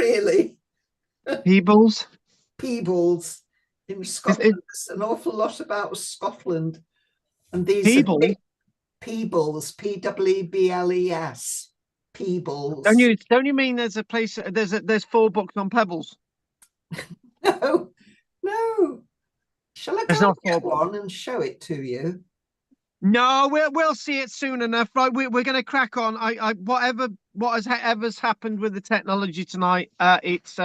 really. Peebles. Peebles in Scotland. There's an awful lot about Scotland. And these are Peebles. Peebles, Peebles. Peebles. Don't you mean there's a place? There's 4 books on pebbles. No, no. Shall I There's go not and 4 get books. one and show it to you? No, we'll see it soon enough. Right, we're going to crack on. Whatever's happened with the technology tonight, it's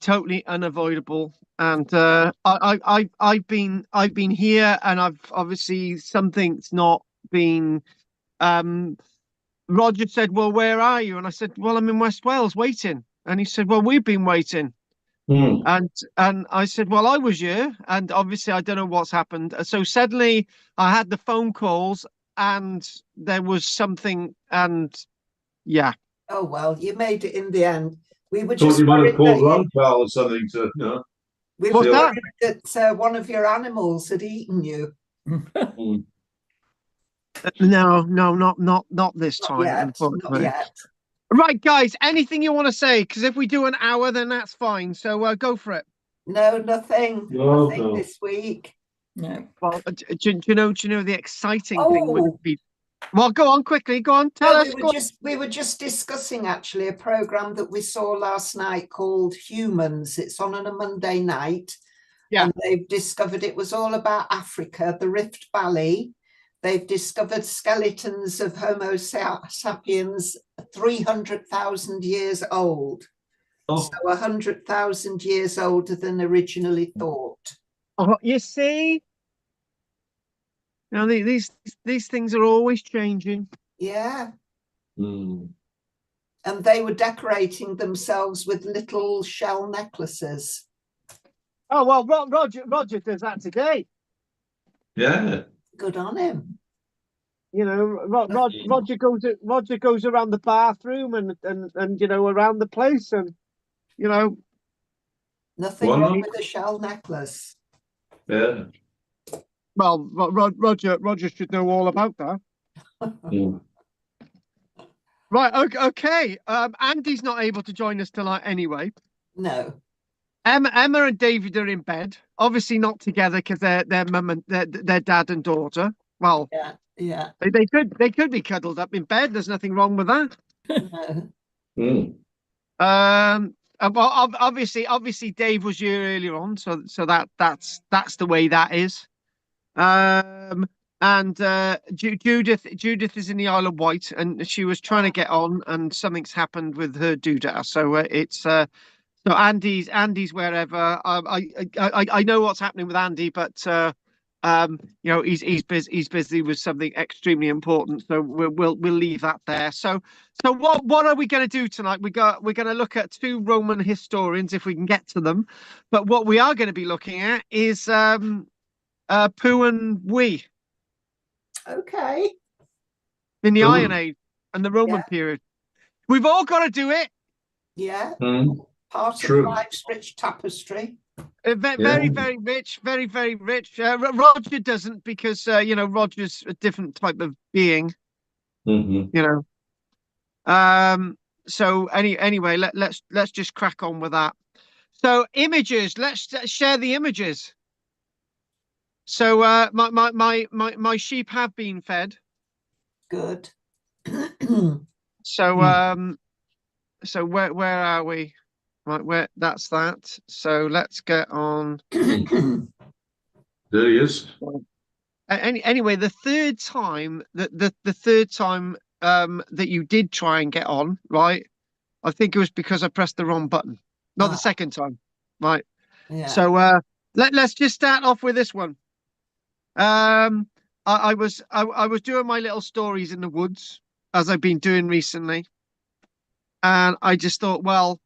totally unavoidable. And I've been here, and I've obviously something's not been. Roger said, "Well, where are you?" And I said, "Well, I'm in West Wales waiting." And he said, "Well, we've been waiting." And I said, "Well, I was here, and obviously I don't know what's happened." So suddenly I had the phone calls, and there was something, and yeah. Oh, well, you made it in the end. We were Thought just you might have worried called that round Carl or something to, we What's were that? worried that one of your animals had eaten you. No, not this Not time, yet, not unfortunately. yet. Right, guys, anything you want to say? Because if we do an hour, then that's fine. So go for it. No, nothing. No, Nothing no. this week. No. Well, do you know the exciting thing Oh, would be? Well, go on quickly. Go on, tell no, us. we were just discussing actually a program that we saw last night called Humans. It's on a Monday night. Yeah. And they've discovered it was all about Africa, the Rift Valley. They've discovered skeletons of Homo sapiens 300,000 years old. Oh. So 100,000 years older than originally thought. Oh, you see, these things are always changing. Yeah. Mm. And they were decorating themselves with little shell necklaces. Oh well, Roger does that today. Yeah. Good on him. Roger goes around the bathroom and around the place, and Nothing wrong with a shell necklace. Yeah. Well, Roger should know all about that. Yeah. Right. Okay. Andy's not able to join us tonight anyway. No. Emma and David are in bed. Obviously not together because they're mum and their dad and daughter. Well, yeah. They could be cuddled up in bed. There's nothing wrong with that. No. Well, obviously Dave was here earlier on, so that's the way that is. And Judith is in the Isle of Wight, and she was trying to get on, and something's happened with her doodah. So so Andy's wherever. I know what's happening with Andy, but he's busy with something extremely important. So we'll leave that there. So what are we going to do tonight? We're going to look at 2 Roman historians if we can get to them. But what we are going to be looking at is Pooh and Wee. Okay. In the Iron Age and the Roman period. We've all got to do it. Yeah. Mm. Part of life's rich tapestry. Very, very rich, very, very rich. Roger doesn't because Roger's a different type of being. Mm-hmm. So anyway, let's just crack on with that. So images. Let's share the images. So my sheep have been fed. Good. So so where are we? Right, where that's that. So let's get on. There he is. Anyway, the third time that you did try and get on, right? I think it was because I pressed the wrong button. Not the second time, right? Yeah. So let's just start off with this one. I was doing my little stories in the woods as I've been doing recently, and I just thought, well,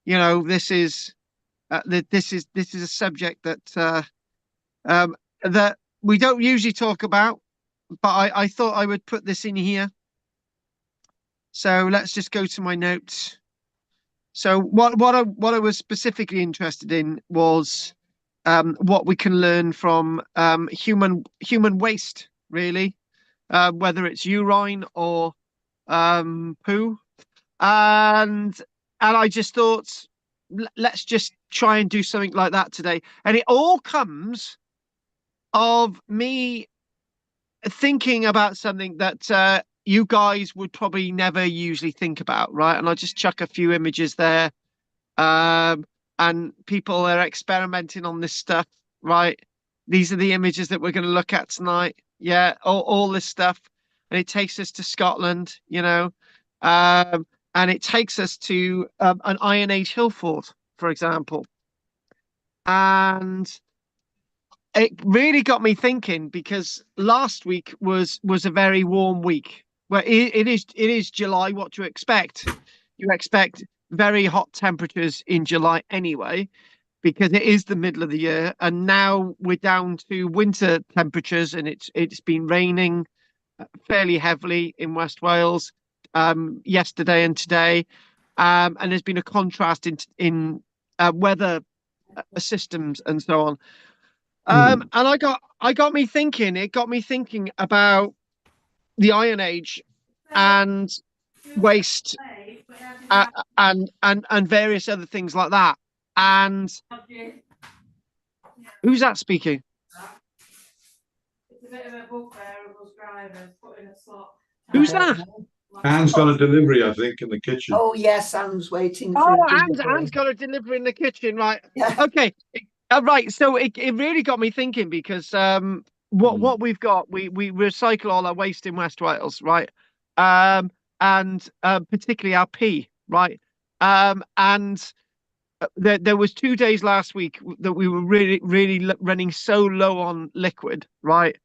this is a subject that that we don't usually talk about, but I thought I would put this in here. So let's just go to my notes. So what I was specifically interested in was what we can learn from human waste, really, whether it's urine or poo. And I just thought, let's just try and do something like that today. And it all comes of me thinking about something that you guys would probably never usually think about, right? And I'll just chuck a few images there. And people are experimenting on this stuff, right? These are the images that we're going to look at tonight. Yeah, all this stuff. And it takes us to Scotland, and it takes us to an Iron Age hill fort, for example. And it really got me thinking because last week was a very warm week. Well, it is July. What do you expect? You expect very hot temperatures in July anyway, because it is the middle of the year, and now we're down to winter temperatures, and it's been raining fairly heavily in West Wales yesterday and today, and there's been a contrast in weather systems and so on. And I got me thinking. It got me thinking about the Iron Age and waste, and various other things like that. And who's that speaking? It's a bit of a bugbear of us drivers putting a slot. Who's that? Anne's got a delivery, I think, in the kitchen. Oh yes, Anne's waiting Oh, for a Anne's delivery. got a delivery in the kitchen, right? Yeah. Okay. Right. So it really got me thinking because what we've got, we recycle all our waste in West Wales, right? And particularly our pee, right? And there was 2 days last week that we were really running so low on liquid, right?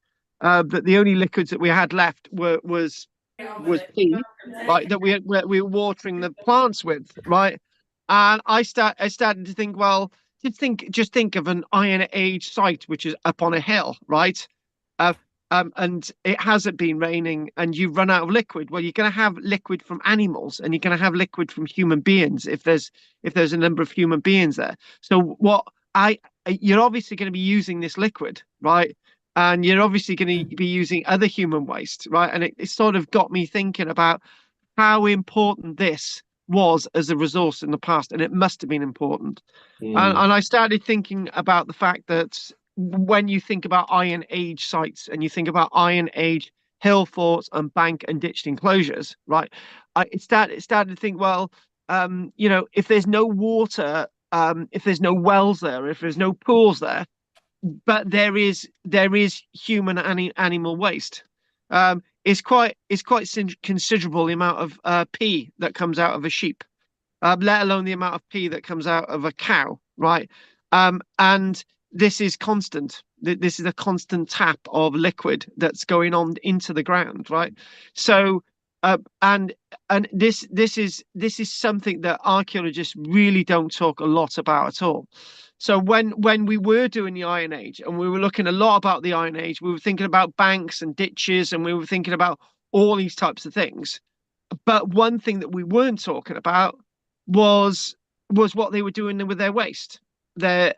That the only liquids that we had left was pee, right? That we were watering the plants with, right? And I started to think, well, just think of an Iron Age site which is up on a hill, right? And it hasn't been raining, and you've run out of liquid. Well, you're going to have liquid from animals, and you're going to have liquid from human beings if there's a number of human beings there. So you're obviously going to be using this liquid, right? And you're obviously going to be using other human waste, right? And it sort of got me thinking about how important this was as a resource in the past, and it must have been important. And I started thinking about the fact that when you think about Iron Age sites and you think about Iron Age hill forts and bank and ditched enclosures, right? It started to think, well, if there's no water, if there's no wells there, if there's no pools there, but there is human animal waste. It's quite considerable the amount of pee that comes out of a sheep, let alone the amount of pee that comes out of a cow, right? And this is constant. This is a constant tap of liquid that's going on into the ground, right? So, and this is something that archaeologists really don't talk a lot about at all. So when we were doing the Iron Age and we were looking a lot about the Iron Age, we were thinking about banks and ditches, and we were thinking about all these types of things. But one thing that we weren't talking about was what they were doing with their waste, their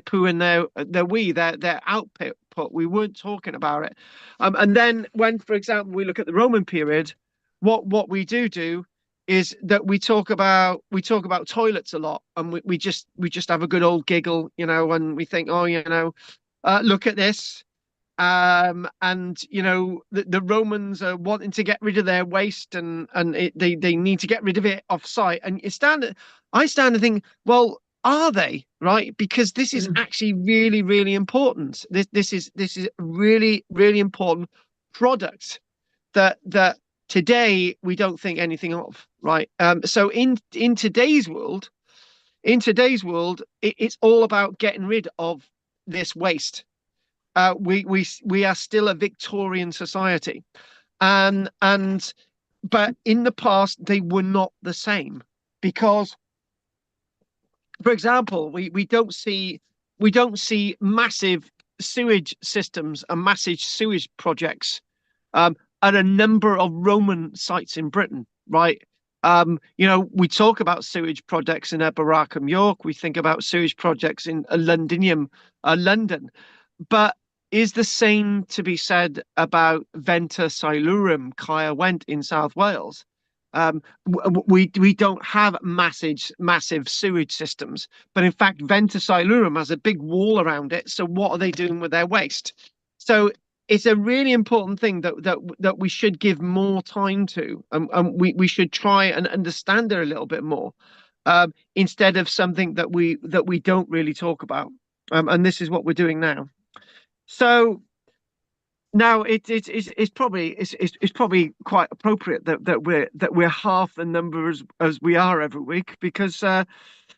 poo and their wee, their output. We weren't talking about it. And then when, for example, we look at the Roman period, what we do is that we talk about toilets a lot, and we just have a good old giggle, and we think, oh, look at this. And the Romans are wanting to get rid of their waste, and they need to get rid of it off site. And I stand to think, well, are they, right? Because this is actually really, really important. This is really, really important product that today we don't think anything of, right? So in today's world, it's all about getting rid of this waste. We are still a Victorian society, but in the past they were not the same, because, for example, we don't see massive sewage systems and massive sewage projects at a number of Roman sites in Britain, right? We talk about sewage projects in Eboracum, York. We think about sewage projects in Londinium, London. But is the same to be said about Venta Silurim, Caer Went in South Wales? We don't have massive sewage systems, but in fact, Venta Silurum has a big wall around it. So what are they doing with their waste? So it's a really important thing that we should give more time to, and we should try and understand it a little bit more, instead of something that we don't really talk about. And this is what we're doing now. So now it's probably quite appropriate that we're half the number as we are every week, because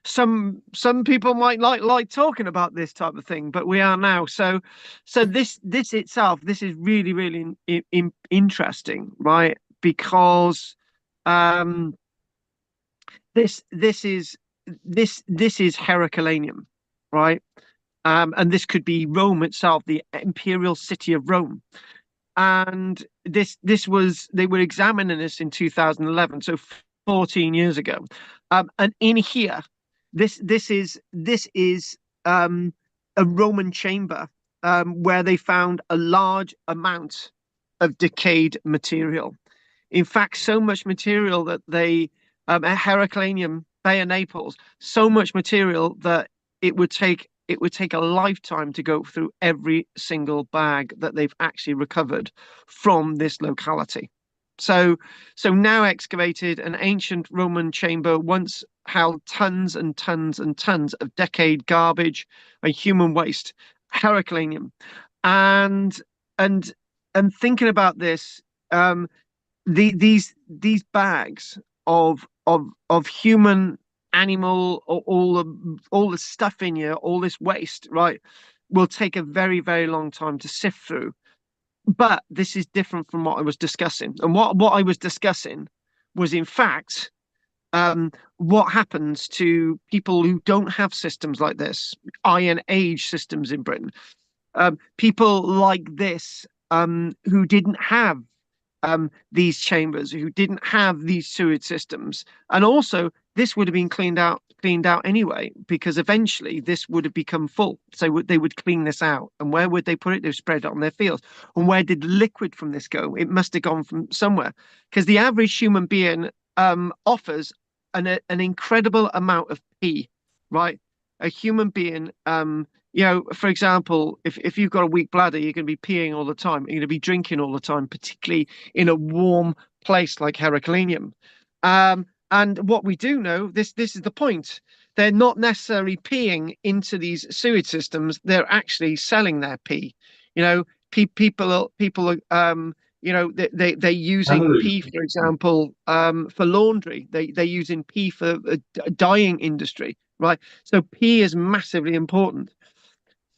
some people might like talking about this type of thing, but we are now. So this itself, this is really interesting, right? Because um this is Herculaneum, right? And this could be Rome itself, the imperial city of Rome. And they were examining this in 2011, so 14 years ago. And in here, this is a Roman chamber, where they found a large amount of decayed material. In fact, so much material that they at Herculaneum, Bay of Naples, so much material that it would take a lifetime to go through every single bag that they've actually recovered from this locality. So now excavated, an ancient Roman chamber once held tons and tons and tons of decayed garbage and human waste, Herculaneum. And and thinking about this, these bags of human, animal, or all the stuff in here, all this waste, right, will take a very long time to sift through. But this is different from what I was discussing. And what I was discussing was, in fact, what happens to people who don't have systems like this, Iron Age systems in Britain. People like this, who didn't have these chambers, who didn't have these sewage systems. And also, this would have been cleaned out anyway, because eventually this would have become full. So they would clean this out. And where would they put it? They spread it on their fields. And where did liquid from this go? It must have gone from somewhere, because the average human being offers an incredible amount of pee, right? A human being, for example, if you've got a weak bladder, you're going to be peeing all the time. You're going to be drinking all the time, particularly in a warm place like Herculaneum. And what we do know, this is the point. They're not necessarily peeing into these sewage systems. They're actually selling their pee. People they're using pee, for example, for laundry. They're using pee for a dyeing industry, right? So pee is massively important.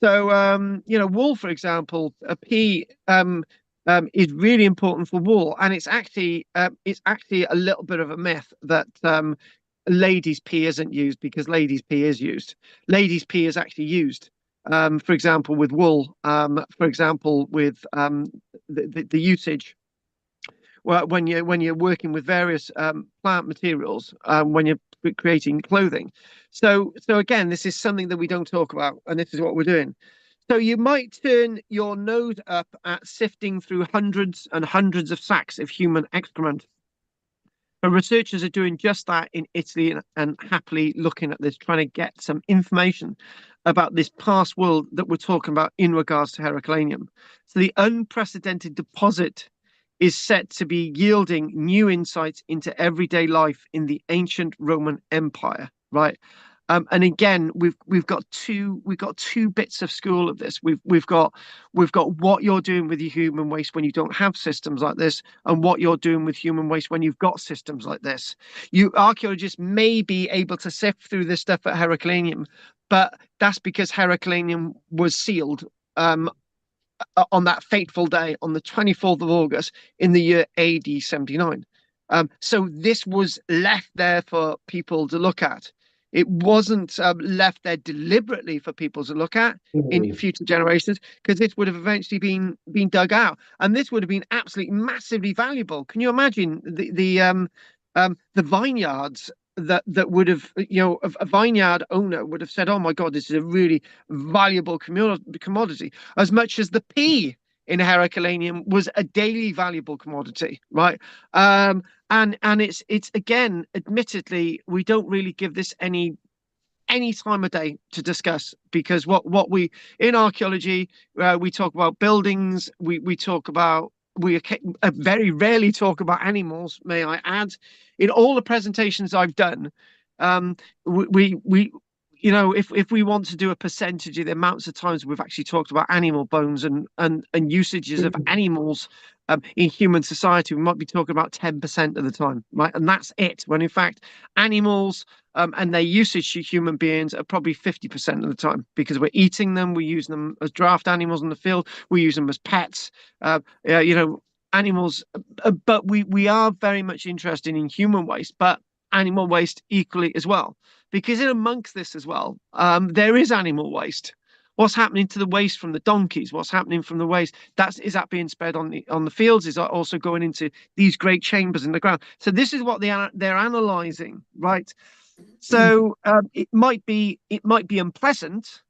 So, wool, for example, a pee is really important for wool, and it's actually a little bit of a myth that ladies' pee isn't used, because ladies' pee is used. Ladies' pee is actually used, for example, with wool. For example, with the usage. Well, when you're working with various plant materials, when you're creating clothing. So again, this is something that we don't talk about, and this is what we're doing. So you might turn your nose up at sifting through hundreds and hundreds of sacks of human excrement. But researchers are doing just that in Italy, and happily looking at this, trying to get some information about this past world that we're talking about in regards to Herculaneum. So the unprecedented deposit is set to be yielding new insights into everyday life in the ancient Roman Empire, right? And again, we've got two bits of school of this. We've got what you're doing with your human waste when you don't have systems like this, and what you're doing with human waste when you've got systems like this. You archaeologists may be able to sift through this stuff at Herculaneum, but that's because Herculaneum was sealed on that fateful day, on the 24th of August in the year AD 79. So this was left there for people to look at. It wasn't left there deliberately for people to look at in future generations, because this would have eventually been dug out, and this would have been absolutely massively valuable. Can you imagine the vineyards that would have, a vineyard owner would have said, "Oh my God, this is a really valuable commodity," as much as the pea in Herculaneum was a daily valuable commodity, right? And it's again, admittedly, we don't really give this any time of day to discuss, because what we in archaeology, we talk about buildings, we talk about, we very rarely talk about animals, may I add. In all the presentations I've done, we you know, if we want to do a percentage of the amounts of times we've actually talked about animal bones and usages of animals in human society, we might be talking about 10% of the time, right? And that's it. When in fact, animals and their usage to human beings are probably 50% of the time, because we're eating them, we use them as draft animals in the field, we use them as pets, you know, animals. But we are very much interested in human waste, but animal waste equally as well, because in amongst this as well, there is animal waste. What's happening to the waste from the donkeys? What's happening from the waste? Is that being spread on the fields? Is that also going into these great chambers in the ground? So this is what they're analysing, right? So it might be unpleasant,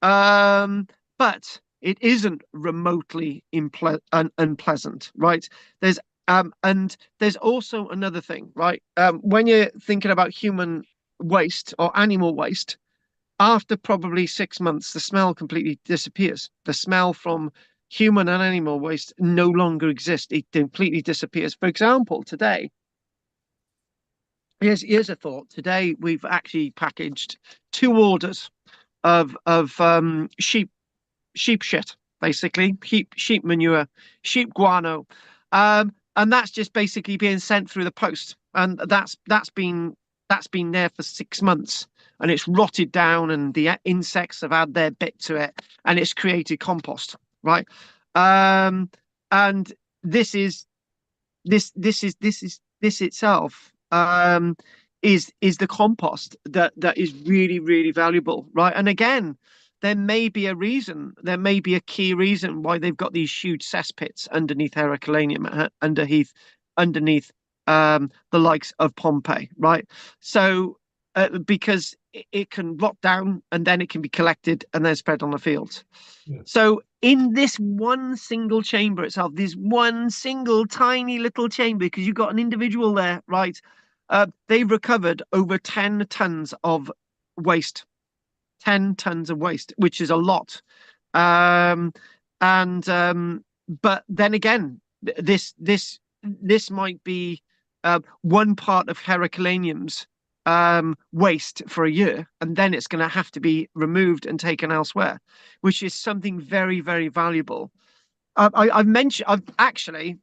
but it isn't remotely unpleasant, right? And there's also another thing, right? When you're thinking about human waste or animal waste, after probably 6 months, the smell completely disappears. The smell from human and animal waste no longer exists. It completely disappears. For example, today, here's a thought. Today, we've actually packaged 2 orders of sheep shit, basically sheep manure, sheep guano, and that's just basically being sent through the post, and that's been there for 6 months, and it's rotted down, and the insects have had their bit to it, and it's created compost, right? And this itself is the compost that is really valuable, right? And again, there may be a reason, there may be a key reason why they've got these huge cesspits underneath Herculaneum, underneath the likes of Pompeii, right? So because it can rot down, and then it can be collected and then spread on the fields. Yeah. So in this one single chamber itself, this one single tiny little chamber, because you've got an individual there, right? They've recovered over 10 tons of waste. 10 tons of waste, which is a lot. But then again, this might be one part of Herculaneum's waste for a year, and then it's going to have to be removed and taken elsewhere, which is something very valuable. I've actually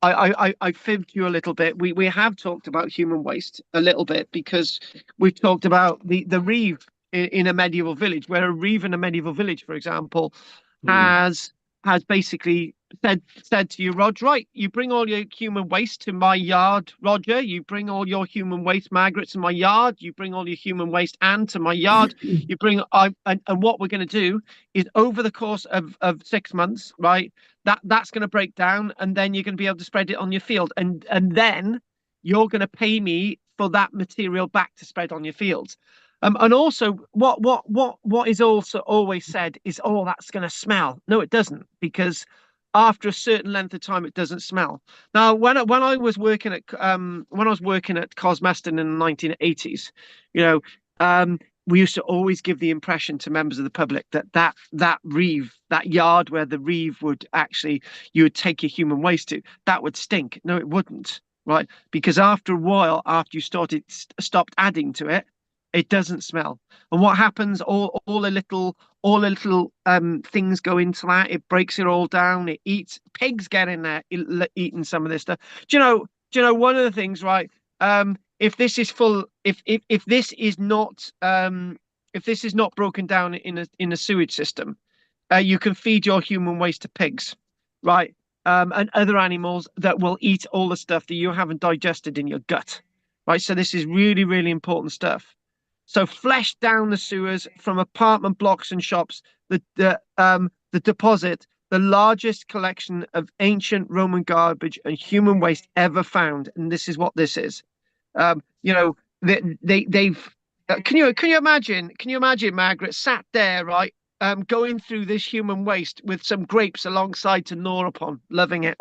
I fibbed you a little bit. We have talked about human waste a little bit, because we've talked about the reeve in a medieval village, where a reeve in a medieval village, for example, has basically said to you, Rog, right, you bring all your human waste to my yard, Roger. You bring all your human waste, Margaret, to my yard. You bring all your human waste, Anne, to my yard. You bring and what we're going to do is, over the course of 6 months, right, that's going to break down, and then you're going to be able to spread it on your field, and then you're going to pay me for that material back to spread on your fields. And also, what is also always said is, oh, that's going to smell. No, it doesn't, because after a certain length of time, it doesn't smell. Now, when I was working at Cosmeston in the 1980s, you know, we used to always give the impression to members of the public that reeve, that yard where the reeve would actually, you would take your human waste to, that would stink. No, it wouldn't, right? Because after a while, after you stopped adding to it, it doesn't smell. And what happens? All the little things go into that. It breaks it all down. It eats. Pigs get in there eating some of this stuff. Do you know one of the things, right? If this is full, if this is not broken down in a sewage system, you can feed your human waste to pigs, right? And other animals that will eat all the stuff that you haven't digested in your gut, right? So this is really important stuff. So flesh down the sewers from apartment blocks and shops. The deposit, the largest collection of ancient Roman garbage and human waste ever found, and this is what this is. You know, they've. Can you imagine? Can you imagine, Margaret, sat there, right, going through this human waste with some grapes alongside to gnaw upon, loving it.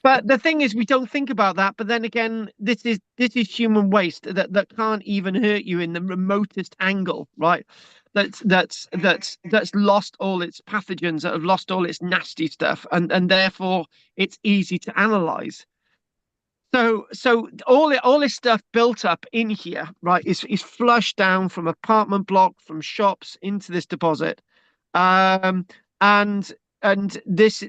But the thing is, we don't think about that. But then again, this is human waste that can't even hurt you in the remotest angle, right? That's lost all its pathogens, that have lost all its nasty stuff, and therefore it's easy to analyze. So all this stuff built up in here, right, is flushed down from apartment block, from shops into this deposit, um, and this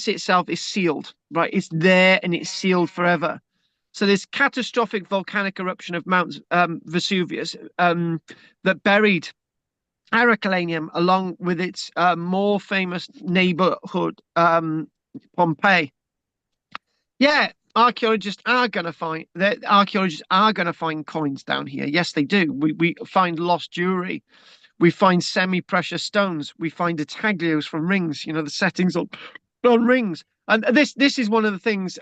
itself is sealed, right? It's there and it's sealed forever. So this catastrophic volcanic eruption of Mount Vesuvius that buried Herculaneum along with its more famous neighborhood Pompeii. Yeah, archaeologists are going to find that archaeologists are going to find coins down here. Yes, they do. We find lost jewelry. We find semi-precious stones. We find intaglios from rings. You know, the settings on rings. And this is one of the things.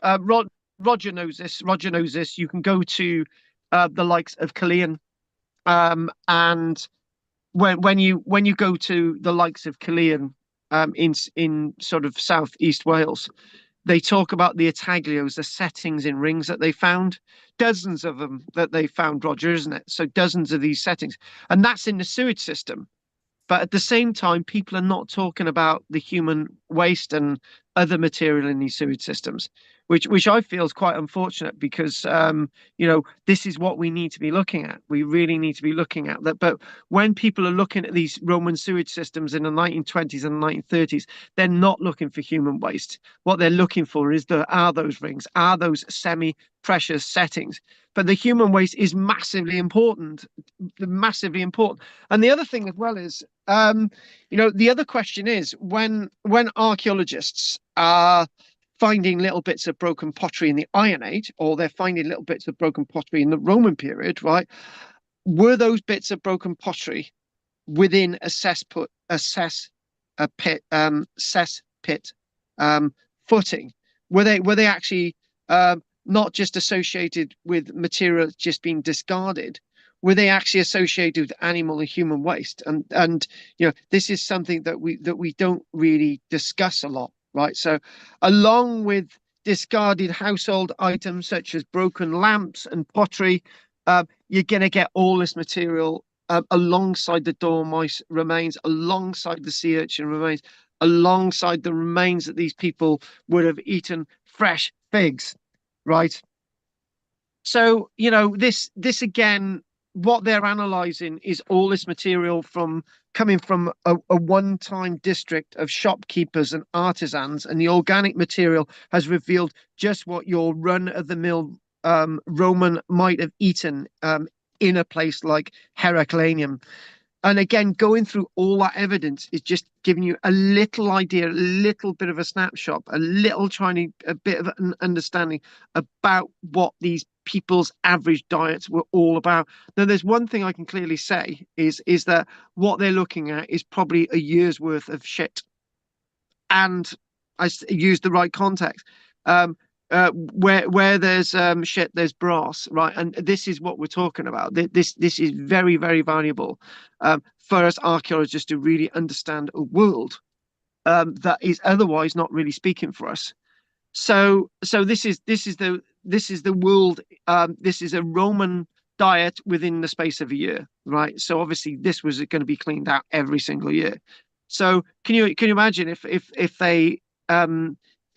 Roger knows this. Roger knows this. You can go to the likes of Caerleon, and when you go to the likes of Caerleon, in sort of southeast Wales, they talk about the intaglios, the settings in rings that they found, dozens of them that they found, Roger, isn't it? So dozens of these settings, and that's in the sewage system. But at the same time, people are not talking about the human waste and other material in these sewage systems, which I feel is quite unfortunate, because this is what we need to be looking at. We really need to be looking at that. But when people are looking at these Roman sewage systems in the 1920s and 1930s, they're not looking for human waste. What they're looking for are those rings, are those semi-precious settings. But the human waste is massively important, massively important. And the other thing as well is, the other question is, when archaeologists are finding little bits of broken pottery in the Iron Age, or they're finding little bits of broken pottery in the Roman period, right? Were those bits of broken pottery within a cesspit footing? Were they actually not just associated with material just being discarded? Were they actually associated with animal and human waste? And this is something that we don't really discuss a lot, right? So along with discarded household items such as broken lamps and pottery, you're going to get all this material alongside the dormice remains, alongside the sea urchin remains, alongside the remains that these people would have eaten fresh figs, right? So, this again, what they're analysing is all this material coming from a one-time district of shopkeepers and artisans, and the organic material has revealed just what your run-of-the-mill Roman might have eaten in a place like Herculaneum. And again, going through all that evidence is just giving you a little idea, a little bit of a snapshot, a bit of an understanding about what these people's average diets were all about. Now, there's one thing I can clearly say is that what they're looking at is probably a year's worth of shit. And I use the right context. Where there's shit, there's brass, right? And this is what we're talking about. This is very, very valuable for us archaeologists to really understand a world that is otherwise not really speaking for us. So this is the world. This is a Roman diet within the space of a year, right? So obviously this was going to be cleaned out every single year. So can you imagine if they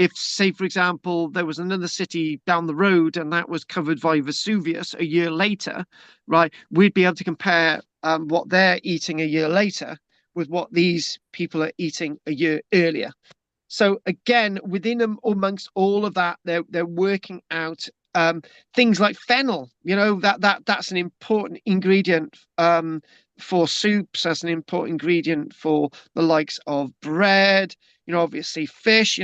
if, say, for example, there was another city down the road and that was covered by Vesuvius a year later, right? We'd be able to compare what they're eating a year later with what these people are eating a year earlier. So again, within them, amongst all of that, they're working out things like fennel. That's an important ingredient for soups. That's an important ingredient for the likes of bread. Obviously fish.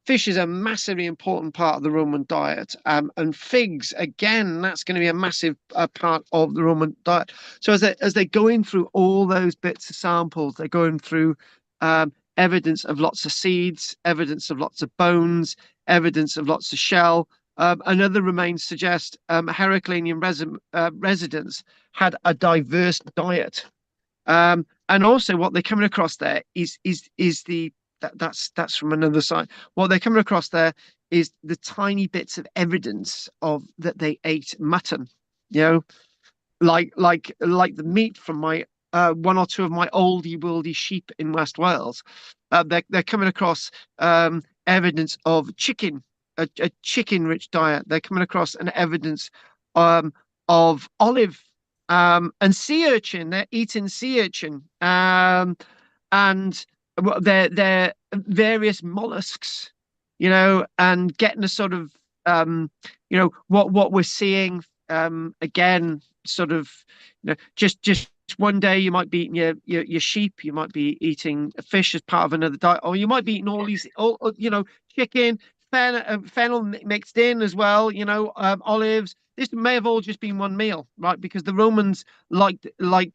Fish is a massively important part of the Roman diet. And figs, again, that's going to be a massive part of the Roman diet. So as they're going through all those bits of samples, they're going through evidence of lots of seeds, evidence of lots of bones, evidence of lots of shell. And other remains suggest Herculanean residents had a diverse diet. and also what they're coming across there is that's from another side. What they're coming across there is the tiny bits of evidence of that they ate mutton, you know, like the meat from my one or two of my oldie worldy sheep in West Wales. They're coming across evidence of chicken, a chicken rich diet. They're coming across an evidence um, of olive and sea urchin. They're eating sea urchin and they're various mollusks, you know, and getting a sort of what we're seeing again sort of just one day you might be eating your sheep, you might be eating a fish as part of another diet, or you might be eating all these chicken, fennel mixed in as well, olives. This may have all just been one meal, right? Because the Romans liked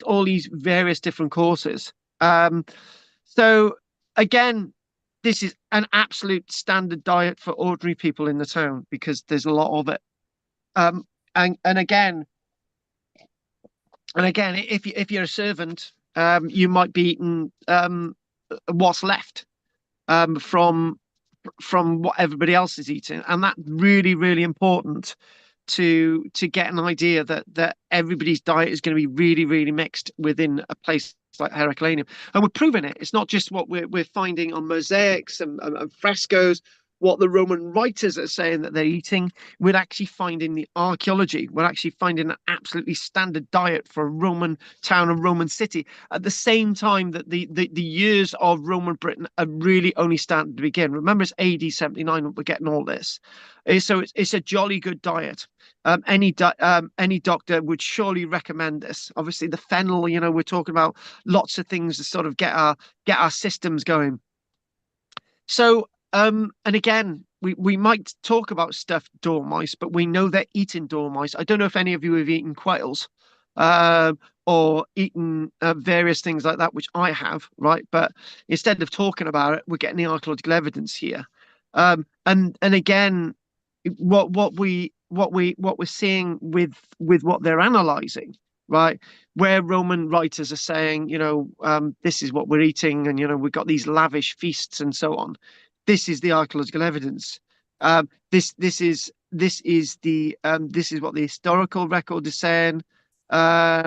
all these various different courses. So again, this is an absolute standard diet for ordinary people in the town because there's a lot of it. Um, and again, if you're a servant, you might be eating what's left from what everybody else is eating, and that's really really important to get an idea that everybody's diet is going to be really really mixed within a place like Heracleum, and we're proving it. It's not just what we're finding on mosaics and frescoes. What the Roman writers are saying that they're eating, we're actually finding the archaeology. We're actually finding an absolutely standard diet for a Roman town, a Roman city. At the same time that the years of Roman Britain are really only starting to begin. Remember, it's AD 79 when we're getting all this. So it's a jolly good diet. Any doctor would surely recommend this. Obviously, the fennel, we're talking about lots of things to sort of get our systems going. So, and again, we might talk about stuffed dormice, but we know they're eating dormice. I don't know if any of you have eaten quails, or eaten various things like that, which I have, right? But instead of talking about it, we're getting the archaeological evidence here. And again, what we're seeing with what they're analyzing, right? Where Roman writers are saying, this is what we're eating, and we've got these lavish feasts and so on. This is the archaeological evidence. This is what the historical record is saying. But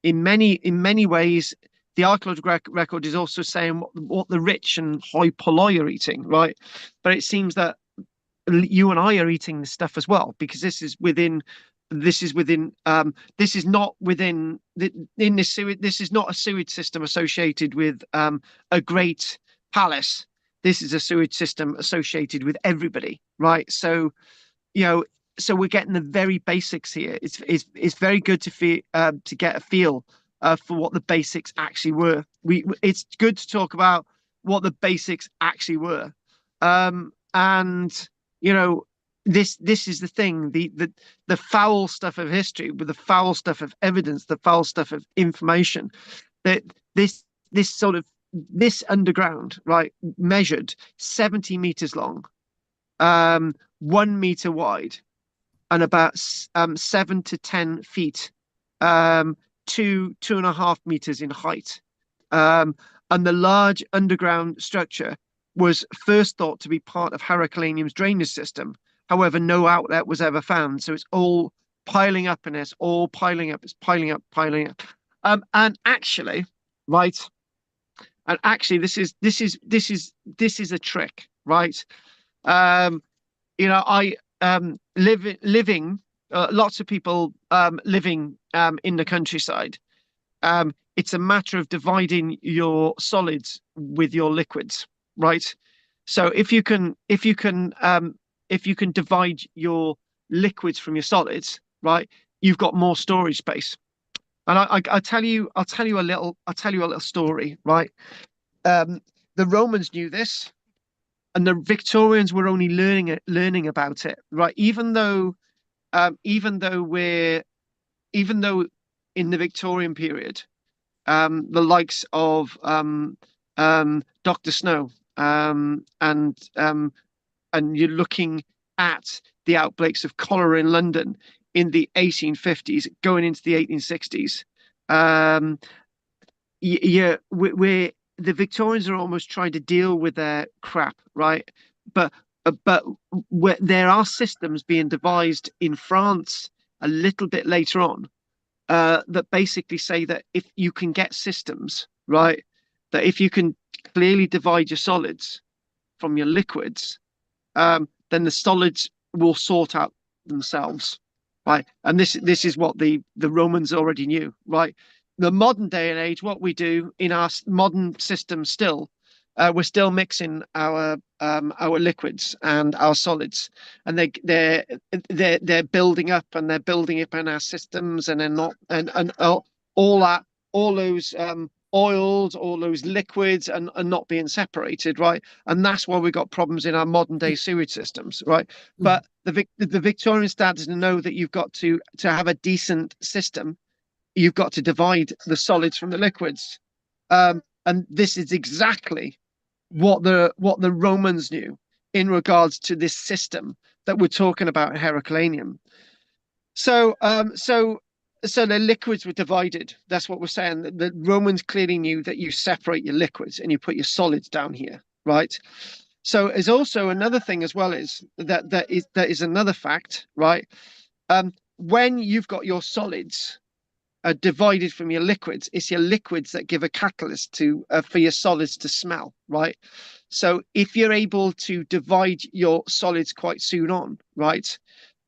in many ways, the archaeological record is also saying what the rich and hoi polloi are eating, right? But it seems that you and I are eating this stuff as well, because this is not within in this sewage. This is not a sewage system associated with a great palace. This is a sewage system associated with everybody, right? So so we're getting the very basics here. It's very good to get a feel for what the basics actually were. It's good to talk about what the basics actually were, and this is the thing, the foul stuff of history with the foul stuff of evidence, the foul stuff of information, that this underground, right, measured 70 meters long, 1 meter wide, and about 7 to 10 feet, 2.5 meters in height. And the large underground structure was first thought to be part of Heracleum's drainage system. However, no outlet was ever found. So it's all piling up, and it's all piling up. It's piling up, piling up. And actually, right. And actually, this is a trick, right? I living lots of people living in the countryside. It's a matter of dividing your solids with your liquids, right? So if you can divide your liquids from your solids, right, you've got more storage space. And I'll tell you a little story, right? The Romans knew this, and the Victorians were only learning about it, right? Even though in the Victorian period, the likes of Dr. Snow, and you're looking at the outbreaks of cholera in London in the 1850s, going into the 1860s. Um, yeah, we're the Victorians are almost trying to deal with their crap, right? But there are systems being devised in France a little bit later on, that basically say that if you can get systems, right, that if you can clearly divide your solids from your liquids, then the solids will sort out themselves, right? And this is what the Romans already knew, right? The modern day and age, what we do in our modern system still, we're still mixing our liquids and our solids, and they're building up and they're building up in our systems, and they're not and all that all those oils, all those liquids, and not being separated, right? And that's why we've got problems in our modern day sewage systems, right? But the Victorian standards know that you've got to have a decent system, you've got to divide the solids from the liquids, and this is exactly what the Romans knew in regards to this system that we're talking about in Heracleanium. So the liquids were divided. That's what we're saying. The Romans clearly knew that you separate your liquids and you put your solids down here, right? So there's also another thing as well, is that is another fact, right? When you've got your solids divided from your liquids, it's your liquids that give a catalyst to for your solids to smell, right? So if you're able to divide your solids quite soon on, right,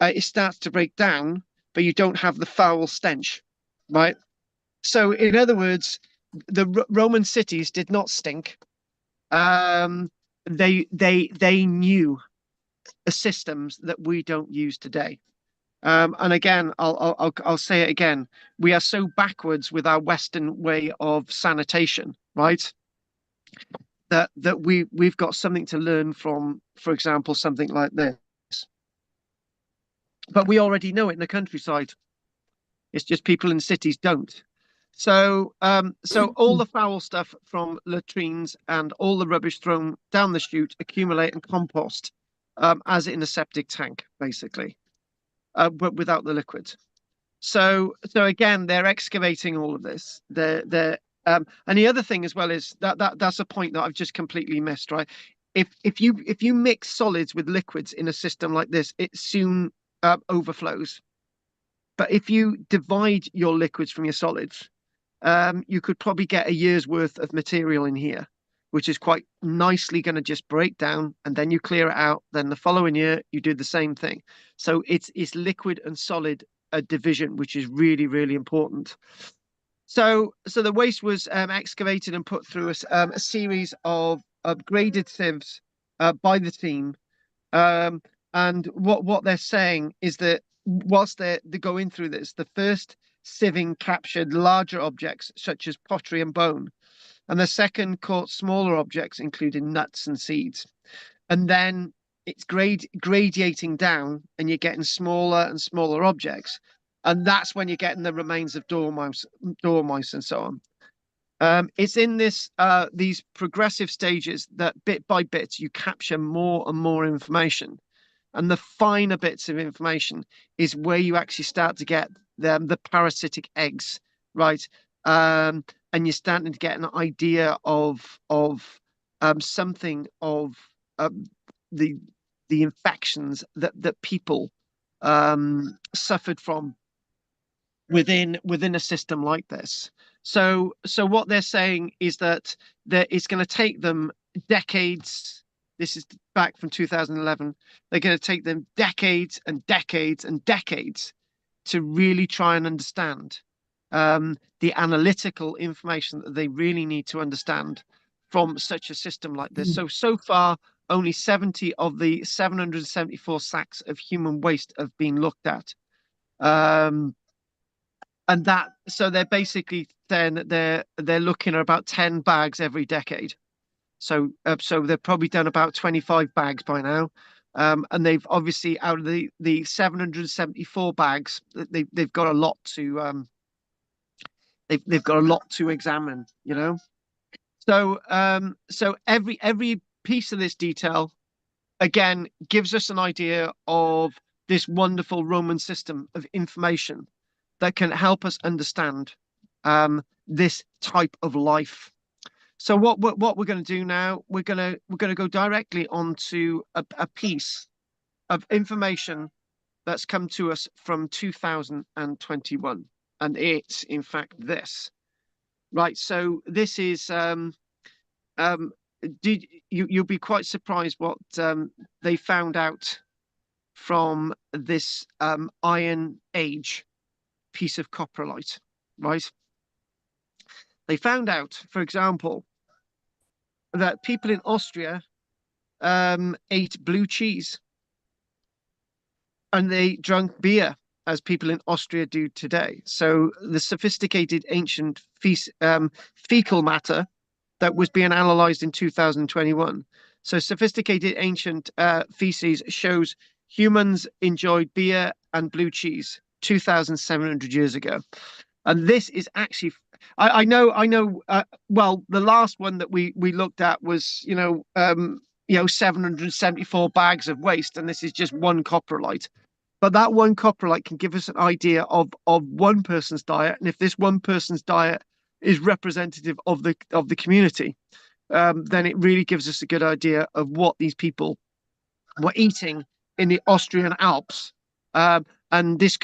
it starts to break down, but you don't have the foul stench, right? So in other words, the Roman cities did not stink. They knew systems that we don't use today. And again, I'll say it again. We are so backwards with our Western way of sanitation, right? That we've got something to learn from, for example, something like this. But we already know it in the countryside. It's just people in cities don't. So all the foul stuff from latrines and all the rubbish thrown down the chute accumulate and compost, as in a septic tank, basically, but without the liquid. So again, they're excavating all of this. And the other thing as well is that's a point that I've just completely missed, right? If you mix solids with liquids in a system like this, it soon overflows. But if you divide your liquids from your solids, you could probably get a year's worth of material in here, which is quite nicely going to just break down, and then you clear it out. Then the following year, you do the same thing. So it's liquid and solid division, which is really, really important. So the waste was excavated and put through a series of upgraded sieves by the team. And what they're saying is that whilst they're going through this, the first sieving captured larger objects such as pottery and bone, and the second caught smaller objects, including nuts and seeds. And then it's gradiating down, and you're getting smaller and smaller objects, and that's when you're getting the remains of dormice and so on. It's in these progressive stages that bit by bit you capture more and more information. And the finer bits of information is where you actually start to get the parasitic eggs, right? And you're starting to get an idea of something of the infections that people suffered from within a system like this. So what they're saying is that it's going to take them decades. This is back from 2011. They're going to take them decades and decades and decades to really try and understand the analytical information that they really need to understand from such a system like this. So far, only 70 of the 774 sacks of human waste have been looked at. And so they're basically saying that they're looking at about 10 bags every decade. So they've probably done about 25 bags by now. And they've obviously, out of the 774 bags, they've got a lot to they've got a lot to examine, you know. So every piece of this detail again gives us an idea of this wonderful Roman system of information that can help us understand this type of life. So what we're going to do now, we're going to go directly onto a piece of information that's come to us from 2021, and it's in fact this. Right, so this is you'll be quite surprised what they found out from this Iron Age piece of coprolite, right? They found out, for example, that people in Austria ate blue cheese and they drank beer as people in Austria do today. So the sophisticated ancient fecal matter that was being analyzed in 2021. So sophisticated ancient feces shows humans enjoyed beer and blue cheese 2,700 years ago. And this is actually, I know. Well, the last one that we looked at was, 774 bags of waste, and this is just one coprolite. But that one coprolite can give us an idea of one person's diet, and if this one person's diet is representative of the community, then it really gives us a good idea of what these people were eating in the Austrian Alps. And this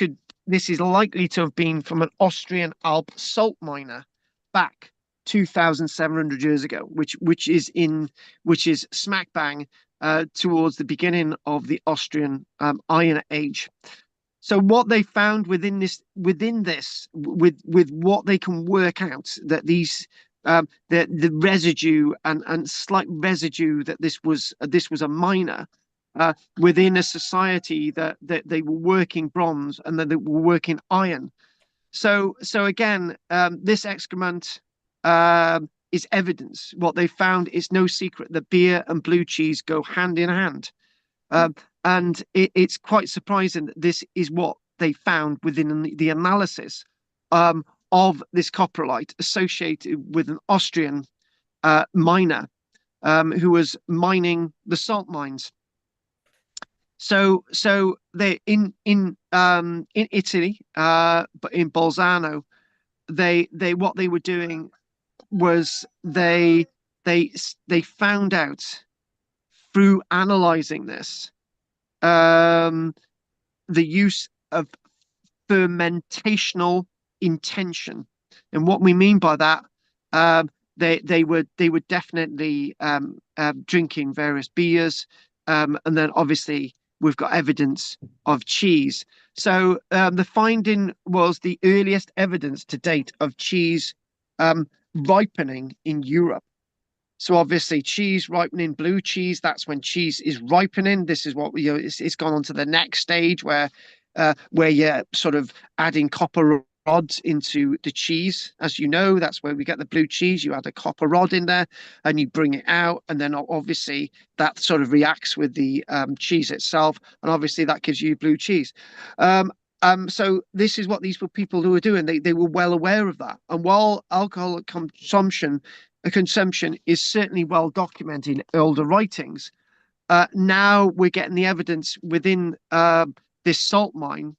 is likely to have been from an Austrian Alp salt miner back 2,700 years ago, which is smack bang towards the beginning of the Austrian Iron Age. So what they found within this, with what they can work out, that these the residue and slight residue that this was a miner within a society that they were working bronze and that they were working iron. So again, this excrement is evidence. What they found is no secret that beer and blue cheese go hand in hand. And it's quite surprising that this is what they found within the analysis of this coprolite associated with an Austrian miner who was mining the salt mines. So they in Italy, but in Bolzano, they what they were doing was they found out through analyzing this the use of fermentational intention, and what we mean by that, they were definitely drinking various beers, and then obviously we've got evidence of cheese. So the finding was the earliest evidence to date of cheese ripening in Europe. So obviously cheese ripening, blue cheese, that's when cheese is ripening. This is what it's gone on to the next stage where you're sort of adding copper rods into the cheese. As you know, that's where we get the blue cheese. You add a copper rod in there and you bring it out, and then obviously that sort of reacts with the cheese itself, and obviously that gives you blue cheese. So this is what these were people who were doing. They were well aware of that. And while alcohol consumption is certainly well documented in older writings, now we're getting the evidence within this salt mine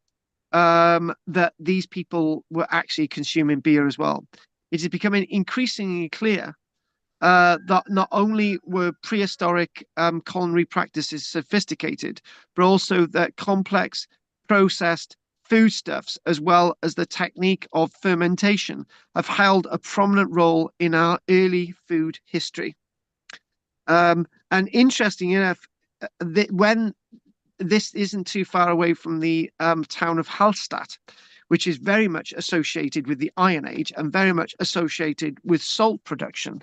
that these people were actually consuming beer as well. It is becoming increasingly clear that not only were prehistoric culinary practices sophisticated, but also that complex processed foodstuffs, as well as the technique of fermentation, have held a prominent role in our early food history. And interesting enough, when this isn't too far away from the town of Hallstatt, which is very much associated with the Iron Age and very much associated with salt production.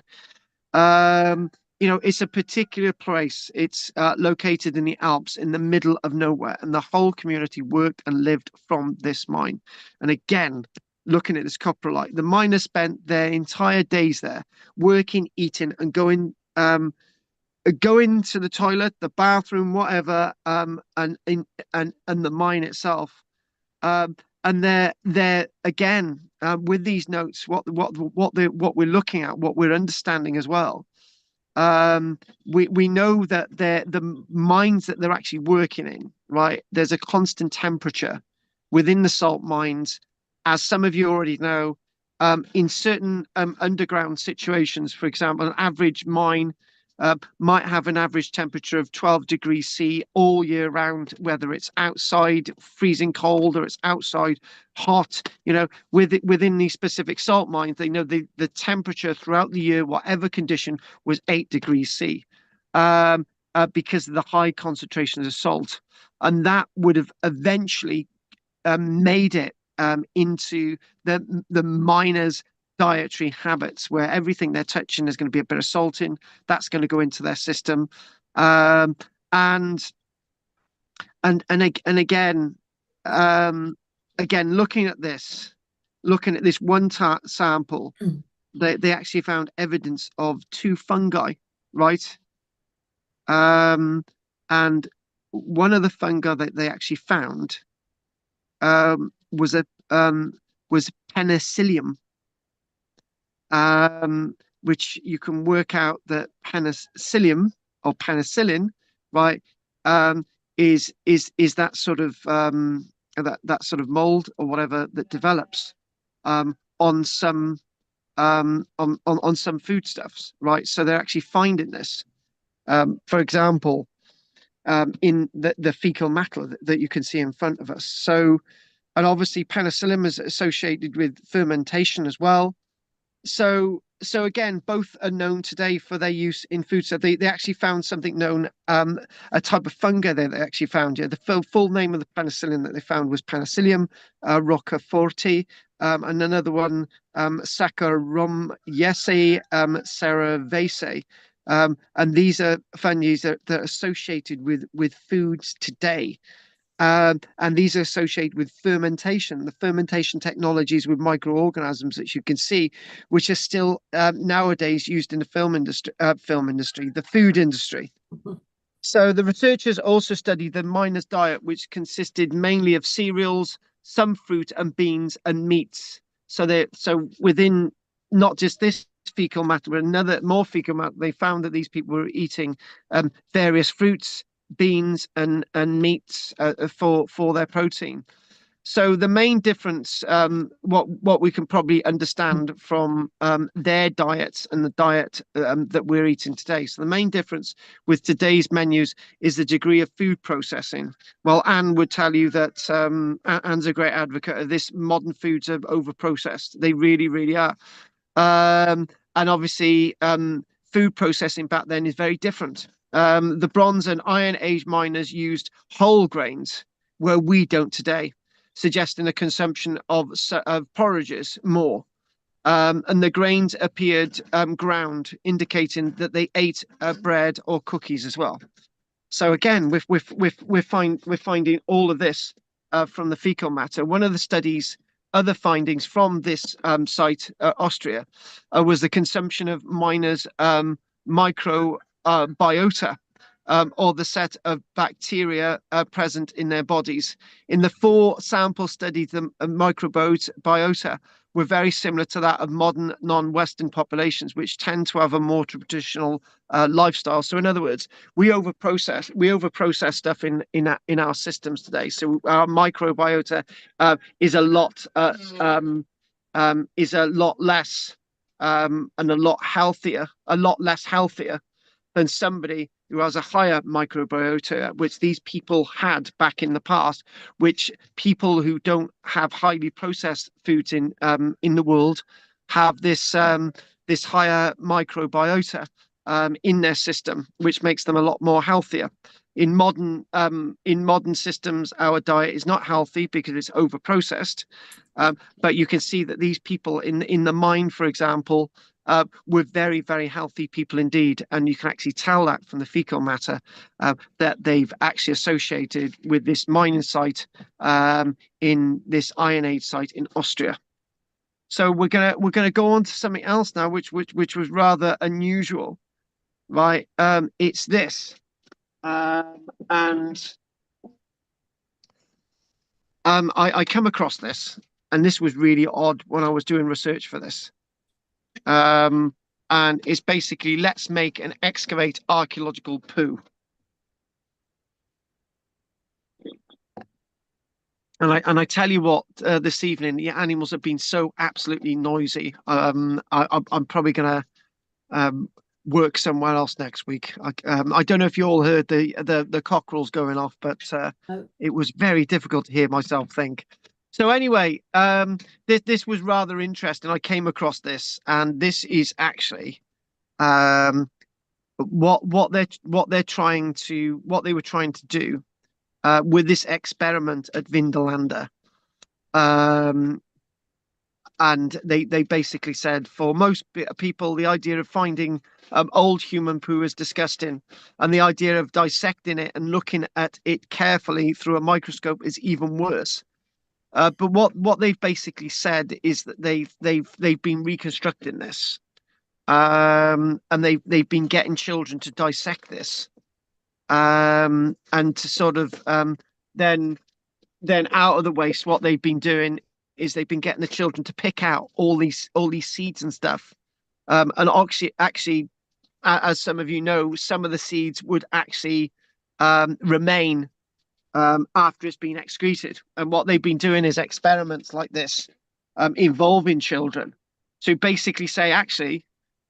It's a particular place. It's located in the Alps in the middle of nowhere, and the whole community worked and lived from this mine. And again, looking at this coprolite, the miners spent their entire days there working, eating, and going to the toilet, the bathroom, whatever, and the mine itself. And they're again with these notes, what we're looking at, what we're understanding as well. We know that the mines that they're actually working in, right? There's a constant temperature within the salt mines, as some of you already know. in certain underground situations. For example, an average mine might have an average temperature of 12 degrees C all year round, whether it's outside freezing cold or it's outside hot. Within these specific salt mines, they know the temperature throughout the year, whatever condition, was 8 degrees C, because of the high concentrations of salt. And that would have eventually made it into the miners' dietary habits, where everything they're touching is going to be a bit of salt in. That's going to go into their system, and again, looking at this one sample, they actually found evidence of two fungi, right? And one of the fungi that they actually found was penicillium, which you can work out that penicillium or penicillin, right, is that sort of that sort of mold or whatever that develops on some on some foodstuffs, right? So they're actually finding this, for example, in the fecal matter that you can see in front of us. So, and obviously penicillin is associated with fermentation as well. So again, both are known today for their use in food. So they actually found something known, a type of fungi that they actually found. Yeah, the full name of the penicillin that they found was Penicillium roqueforti, and another one, Saccharomyces cerevisiae. And these are fungi that are associated with foods today. And these are associated with fermentation, the fermentation technologies with microorganisms that you can see, which are still nowadays used in the film industry, the food industry. So the researchers also studied the miners' diet, which consisted mainly of cereals, some fruit and beans and meats. So within not just this fecal matter, but another more fecal matter, they found that these people were eating various fruits, beans and meats for their protein. So the main difference, what we can probably understand from their diets and the diet that we're eating today. So the main difference with today's menus is the degree of food processing. Well, Anne would tell you that Anne's a great advocate of this. Modern foods are over processed. They really, really are. And obviously, food processing back then is very different. The Bronze and Iron Age miners used whole grains, where we don't today, suggesting a consumption of porridges more. And the grains appeared ground, indicating that they ate bread or cookies as well. So again, we're finding all of this from the fecal matter. One of the other findings from this site, Austria, was the consumption of miners' microbiota, or the set of bacteria present in their bodies. In the 4 sample studies, the microbiota were very similar to that of modern non-Western populations, which tend to have a more traditional lifestyle. So in other words, we overprocess stuff in our systems today. So our microbiota is a lot less and a lot less healthier than somebody who has a higher microbiota, which these people had back in the past, which people who don't have highly processed foods in the world have this this higher microbiota in their system, which makes them a lot more healthier. In modern systems, our diet is not healthy because it's over processed. But you can see that these people in the mine, for example, were very, very healthy people indeed. And you can actually tell that from the fecal matter that they've actually associated with this mining site in this Iron Age site in Austria. So we're gonna go on to something else now, which was rather unusual, right? It's this, and I come across this, and this was really odd when I was doing research for this. And it's basically, let's make and excavate archaeological poo. And I tell you what, this evening the animals have been so absolutely noisy. I'm probably gonna um, work somewhere else next week. I don't know if you all heard the cockerels going off, but No. it was very difficult to hear myself think. So anyway, this was rather interesting. I came across this, and this is actually um, what they were trying to do with this experiment at Vindolanda. Um, and they basically said for most people the idea of finding old human poo is disgusting, and the idea of dissecting it and looking at it carefully through a microscope is even worse. But what they've basically said is that they've been reconstructing this, and they've been getting children to dissect this, and to sort of then out of the waste, what they've been doing is they've been getting the children to pick out all these seeds and stuff. And actually, as some of you know, some of the seeds would actually remain after it's been excreted. And what they've been doing is experiments like this, involving children, to basically say, actually,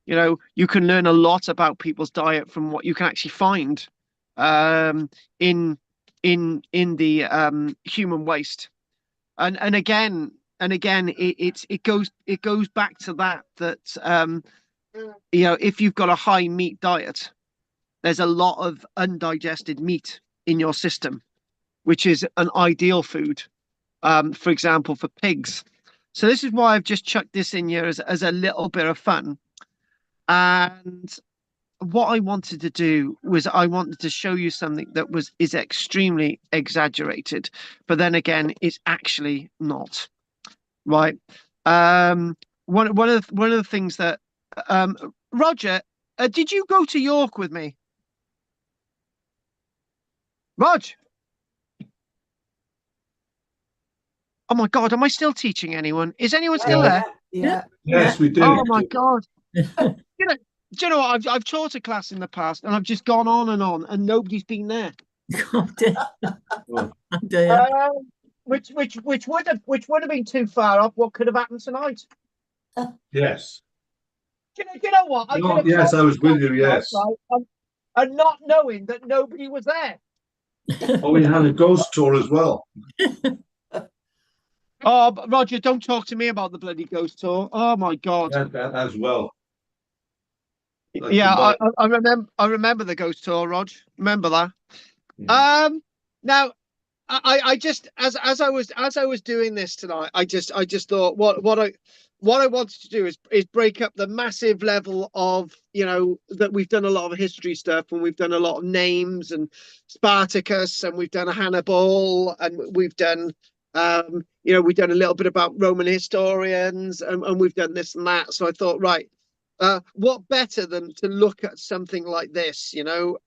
you can learn a lot about people's diet from what you can actually find um, in the human waste. And again it goes back to that if you've got a high meat diet, there's a lot of undigested meat in your system, which is an ideal food, for example, for pigs. So this is why I've just chucked this in here as a little bit of fun. And what I wanted to do was I wanted to show you something that is extremely exaggerated, but then again, it's actually not. Right. One of the things that Roger, did you go to York with me? Rog. Oh my God, am I still teaching anyone? Is anyone still there? Yeah. Yes, we did. Oh my God. Do you know what? I've taught a class in the past, and I've just gone on, and nobody's been there. Oh dear. Oh, Oh dear. Which would have been too far off what could have happened tonight. yes. Do you know what? I No, could have yes, taught I was with you, last yes. night, and not knowing that nobody was there. Oh, we had a ghost tour as well. Oh, but Roger, don't talk to me about the bloody ghost tour. Oh my God. That as well. Yeah, I remember the ghost tour, Rog. Remember that. Now I just as I was doing this tonight, I just thought what I wanted to do is break up the massive level of that we've done a lot of history stuff, and we've done a lot of names and Spartacus, and we've done a Hannibal, and we've done we've done a little bit about Roman historians, and we've done this and that. So I thought, right, what better than to look at something like this,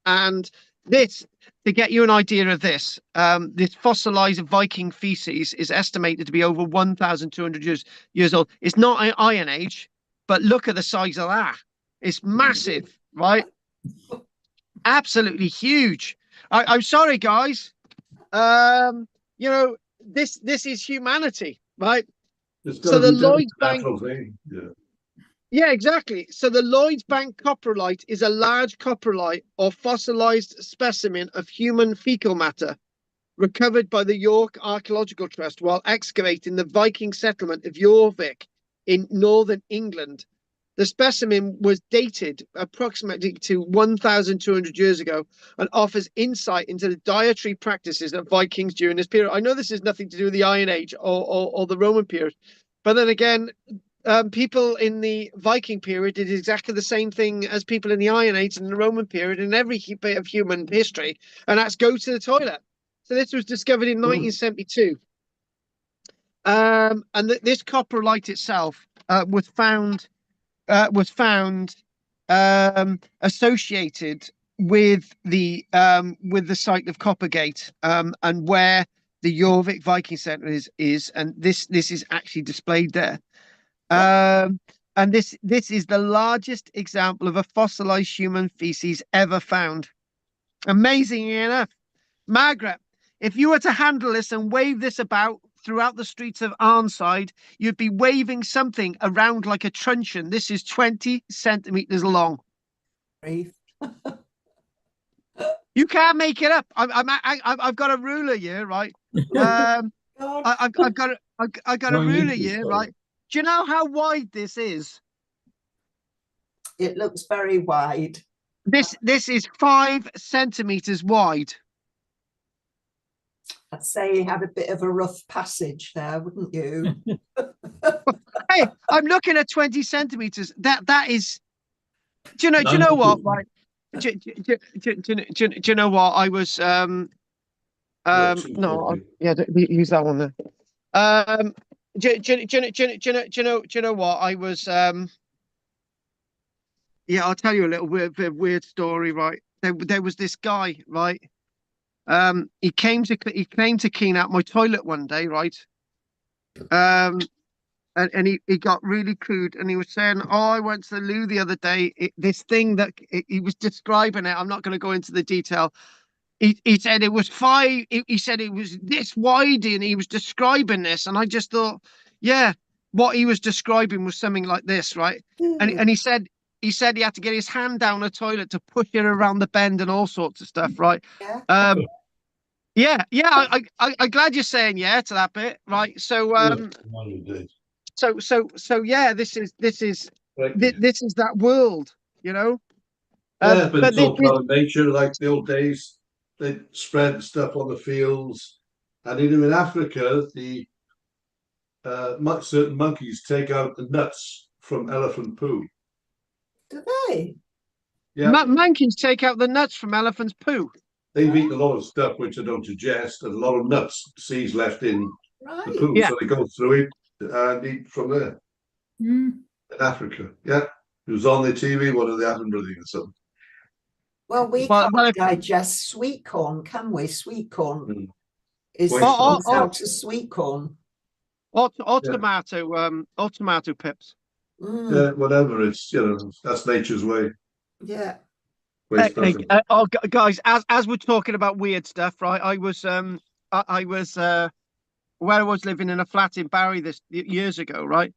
and this, to get you an idea of this, this fossilized Viking feces is estimated to be over 1,200 years old. It's not an Iron Age, but look at the size of that. It's massive, right? Absolutely huge. I'm sorry, guys. This is humanity, right? So the Lloyd's Bank. Yeah, exactly. So the Lloyd's Bank coprolite is a large coprolite or fossilized specimen of human fecal matter recovered by the York Archaeological Trust while excavating the Viking settlement of Jorvik in northern England. The specimen was dated approximately to 1,200 years ago and offers insight into the dietary practices of Vikings during this period. I know this has nothing to do with the Iron Age or the Roman period, but then again, people in the Viking period did exactly the same thing as people in the Iron Age and the Roman period in every bit of human history, and that's go to the toilet. So this was discovered in 1972. And this coprolite itself was found associated with the site of Coppergate, and where the Jorvik Viking Center is, and this is actually displayed there. And this is the largest example of a fossilized human feces ever found. Amazingly enough, Margaret, if you were to handle this and wave this about throughout the streets of Arnside, you'd be waving something around like a truncheon. This is 20 centimeters long. Grief. You can't make it up. I've got a ruler here, right? God. I've got a ruler here, right? Do you know how wide this is? It looks very wide. This is 5 centimeters wide. I'd say he had a bit of a rough passage there, wouldn't you? Hey, I'm looking at 20 centimeters. That is. Do you know what? Right. Do you know what? I was no, yeah, use that one there. Do you know what? I was yeah, I'll tell you a little weird story, right? There was this guy, right? He came to clean out my toilet one day, right? And he got really crude, and he was saying, "Oh, I went to the loo the other day. This thing that he was describing it. I'm not going to go into the detail. He said it was 5. He said it was this wide, and he was describing this, and I just thought, yeah, what he was describing was something like this, right? And he said he had to get his hand down the toilet to push it around the bend and all sorts of stuff, right? Yeah. Yeah. I'm glad you're saying yeah to that bit, right? So So yeah, this is that world, you know. Yeah, but it's all this, part of nature. Like the old days, they spread stuff on the fields, and even in Africa, the certain monkeys take out the nuts from elephant poo. Do they? Yeah, monkeys take out the nuts from elephants' poo. they've eaten a lot of stuff which they don't digest, and a lot of nuts, seeds left in the Right. poo, Yeah. so they go through it and eat from there. Mm. In Africa, yeah, it was on the TV, one of the Attenborough thing or something. Well, we Well, can't digest sweet corn, can we? Sweet corn is Wait, comes out as sweet corn. or tomato pips. Mm. Yeah, whatever. It's that's nature's way. Yeah. Waste nothing. Guys, as we're talking about weird stuff, right? I was where I was living in a flat in Barry years ago, right?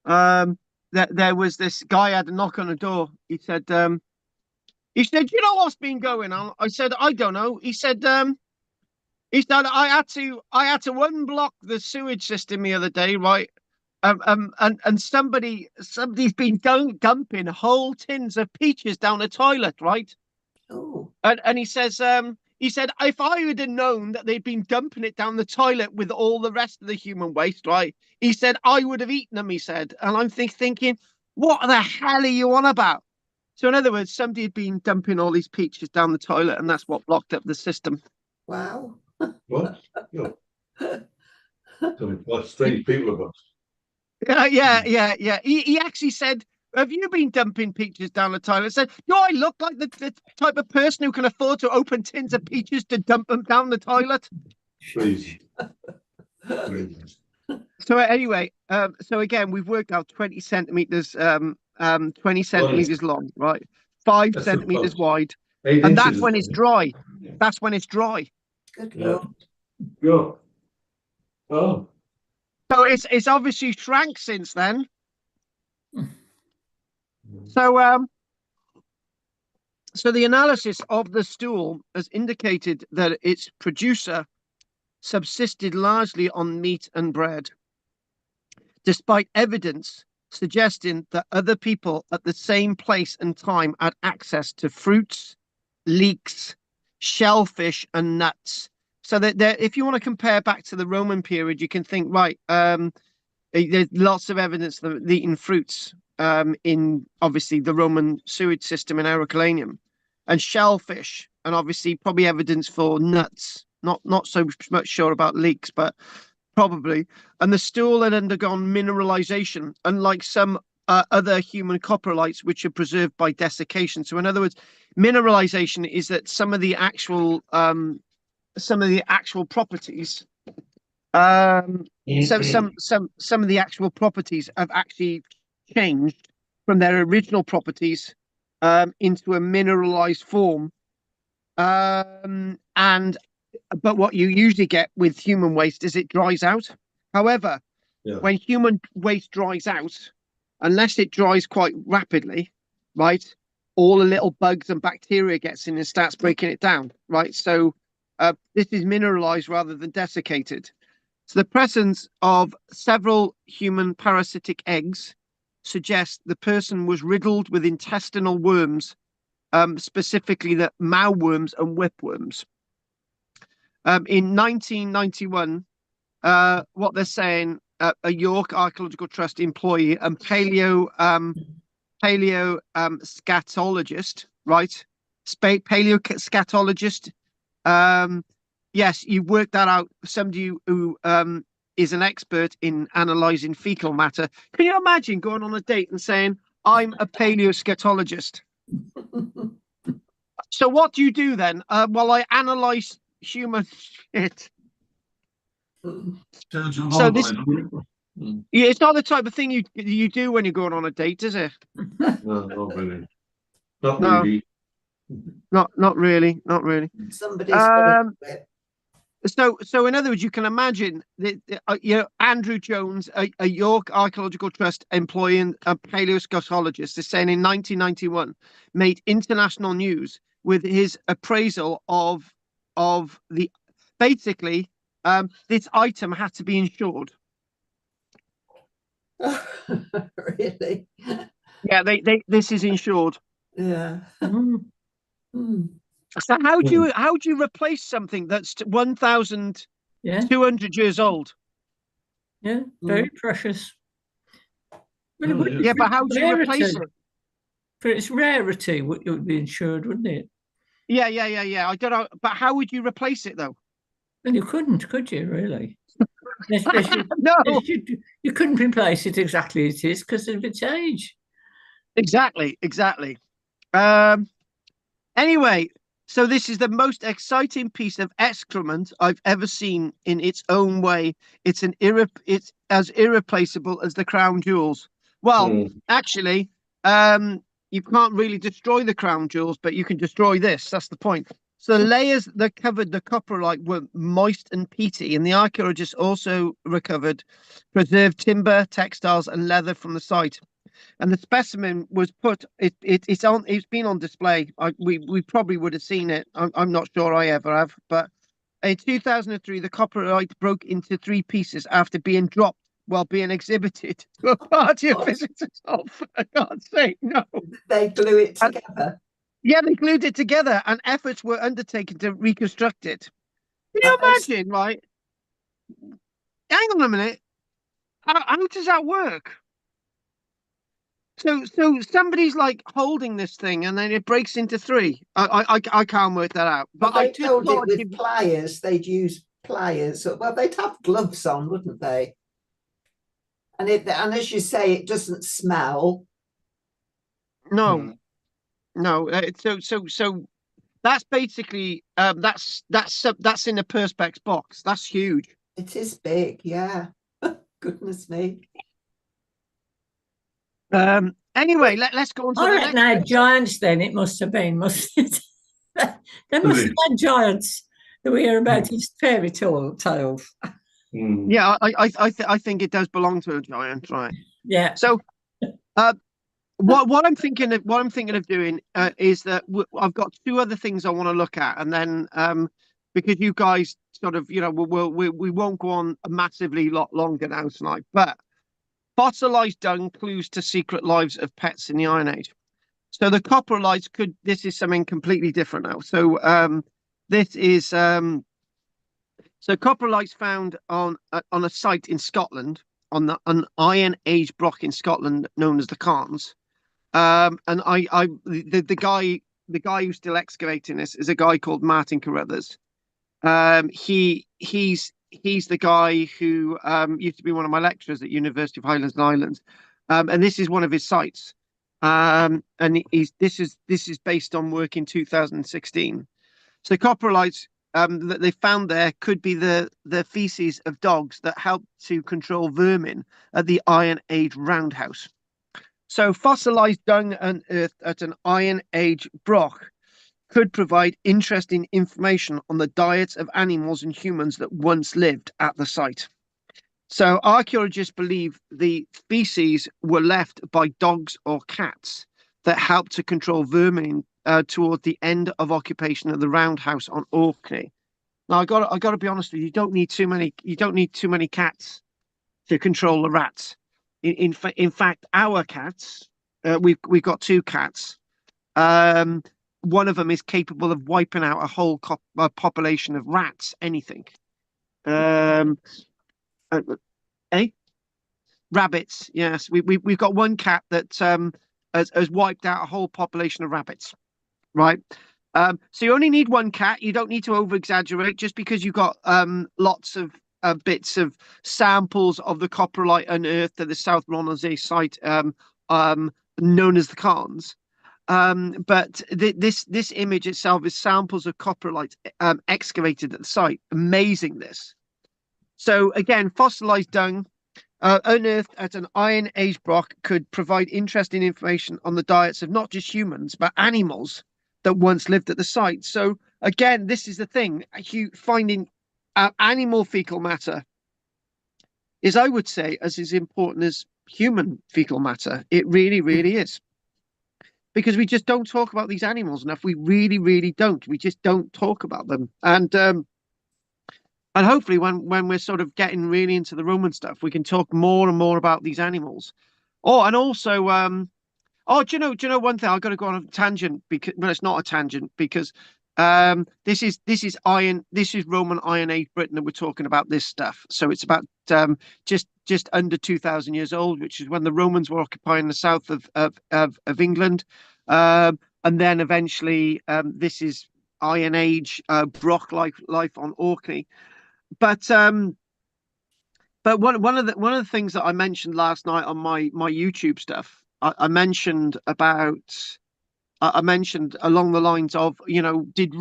There was this guy had a knock on the door. He said, you know what's been going on? I said, I don't know. He said, I had to unblock the sewage system the other day, right? And somebody's been dumping whole tins of peaches down the toilet, right? Oh. And he said, if I would have known that they'd been dumping it down the toilet with all the rest of the human waste, right? He said, I would have eaten them, he said. And I'm thinking, what the hell are you on about? So in other words, somebody had been dumping all these peaches down the toilet, and that's what blocked up the system. Wow. What? What strange people about. Yeah. He actually said, have you been dumping peaches down the toilet? I said, do I look like the type of person who can afford to open tins of peaches to dump them down the toilet? Crazy. So anyway, so again, we've worked out 20 centimeters, 20 centimeters long, right? 5 That's centimeters close. wide, 8 and that's inches when is it's funny. dry. That's when it's dry. Good Yeah. Lord. Go. Oh. So it's obviously shrank since then. So so the analysis of the stool has indicated that its producer subsisted largely on meat and bread, despite evidence suggesting that other people at the same place and time had access to fruits, leeks, shellfish, and nuts. So that if you want to compare back to the Roman period, you can think, right, there's lots of evidence that eating fruits in obviously the Roman sewage system in Herculaneum, and shellfish, and obviously probably evidence for nuts. Not so much sure about leeks, but probably. And the stool had undergone mineralization, unlike some other human coprolites, which are preserved by desiccation. So, in other words, mineralization is that some of the actual properties, some of the actual properties have actually changed from their original properties into a mineralized form. And but what you usually get with human waste is it dries out. However, Yeah. when human waste dries out, unless it dries quite rapidly, right, all the little bugs and bacteria gets in and starts breaking it down, right? So this is mineralized rather than desiccated. So the presence of several human parasitic eggs suggests the person was riddled with intestinal worms, specifically the mouthworms and whipworms. In 1991, what they're saying, a York Archaeological Trust employee and paleo scatologist, right? Paleo scatologist. Yes, you worked that out. Somebody who is an expert in analyzing fecal matter. Can you imagine going on a date and saying, "I'm a paleo scatologist"? So what do you do then? Well, I analyze human shit. So this, yeah, it's not the type of thing you do when you're going on a date, is it? No, not really. Not No. really. Not really, not really. Somebody's got to do it. So in other words, you can imagine that Andrew Jones, a York Archaeological Trust employee and a paleoscatologist, is saying in 1991 made international news with his appraisal of the basically this item had to be insured. Really? Yeah, this is insured. Yeah. So how do you replace something that's 1,200 years old? Yeah, very precious. Yeah, but how do you replace it? For its rarity, it would be insured, wouldn't it? Yeah. I don't know, but how would you replace it though? Well, you couldn't, could you? Really? No. You couldn't replace it exactly as it is because of its age. Exactly. Anyway, so this is the most exciting piece of excrement I've ever seen in its own way. It's as irreplaceable as the crown jewels. Well, actually, you can't really destroy the crown jewels, but you can destroy this. That's the point. So the layers that covered the coprolite were moist and peaty, and the archaeologists also recovered preserved timber, textiles, and leather from the site. And the specimen was it's been on display. We probably would have seen it. I'm not sure I ever have, but in 2003, the coprolite broke into 3 pieces after being dropped while being exhibited to a party of visitors. Oh, for God's sake, no! They glue it together. Yeah, they glued it together, and efforts were undertaken to reconstruct it. Can you imagine? Right? Hang on a minute. How does that work? So somebody's like holding this thing, and then it breaks into 3. I can't work that out. But they I just told it thought with pliers. They'd use pliers. Well, they'd have gloves on, wouldn't they? And as you say, it doesn't smell. No. So that's basically that's in a perspex box. That's huge. It is big, yeah. Goodness me. Anyway, let's go on to I the reckon next. they had giants then. It must have been, must it? They must have had giants that we hear about in fairy tales. Yeah, I think it does belong to a giant, right? Yeah. So, what I'm thinking of doing is that I've got 2 other things I want to look at, and then because you guys sort of we won't go on a massively lot longer now tonight, but fossilized dung clues to secret lives of pets in the Iron Age. So the coprolites this is something completely different now. So this is so coprolites found on a site in Scotland on an Iron Age block in Scotland known as the Carns. And the guy who's still excavating this is a guy called Martin Carruthers. He's the guy who used to be one of my lecturers at University of Highlands and Islands, and this is one of his sites. And this is based on work in 2016. So coprolites that they found there could be the feces of dogs that helped to control vermin at the Iron Age roundhouse. So fossilized dung and earth at an Iron Age broch could provide interesting information on the diets of animals and humans that once lived at the site. So archaeologists believe the species were left by dogs or cats that helped to control vermin toward the end of occupation of the roundhouse on Orkney. Now I got to be honest with you, you don't need too many cats to control the rats. In fact, our cats, we've got two cats. One of them is capable of wiping out a whole population of rats. Anything. Uh, eh? Rabbits. Yes, we've got one cat that has wiped out a whole population of rabbits. Right. So you only need one cat. You don't need to over exaggerate. Just because you've got lots of bits of samples of the coprolite unearthed at the South Ronaldsay site, known as the Cairns. But this image itself is samples of coprolite excavated at the site. Amazing, this. So again, fossilized dung unearthed at an Iron Age rock could provide interesting information on the diets of not just humans but animals that once lived at the site. So again, this is the thing. Finding animal fecal matter is, I would say, as important as human fecal matter. It really, really is. Because we just don't talk about these animals enough. We really, really don't. We just don't talk about them. And hopefully when we're sort of getting really into the Roman stuff, we can talk more and more about these animals. Oh, and also, do you know one thing? I've got to go on a tangent because, well, it's not a tangent because this is Roman Iron Age Britain that we're talking about this stuff. So it's about just under 2,000 years old, which is when the Romans were occupying the south of England, and then eventually this is Iron Age Brock life on Orkney. But one of the things that I mentioned last night on my YouTube stuff, I mentioned along the lines of, did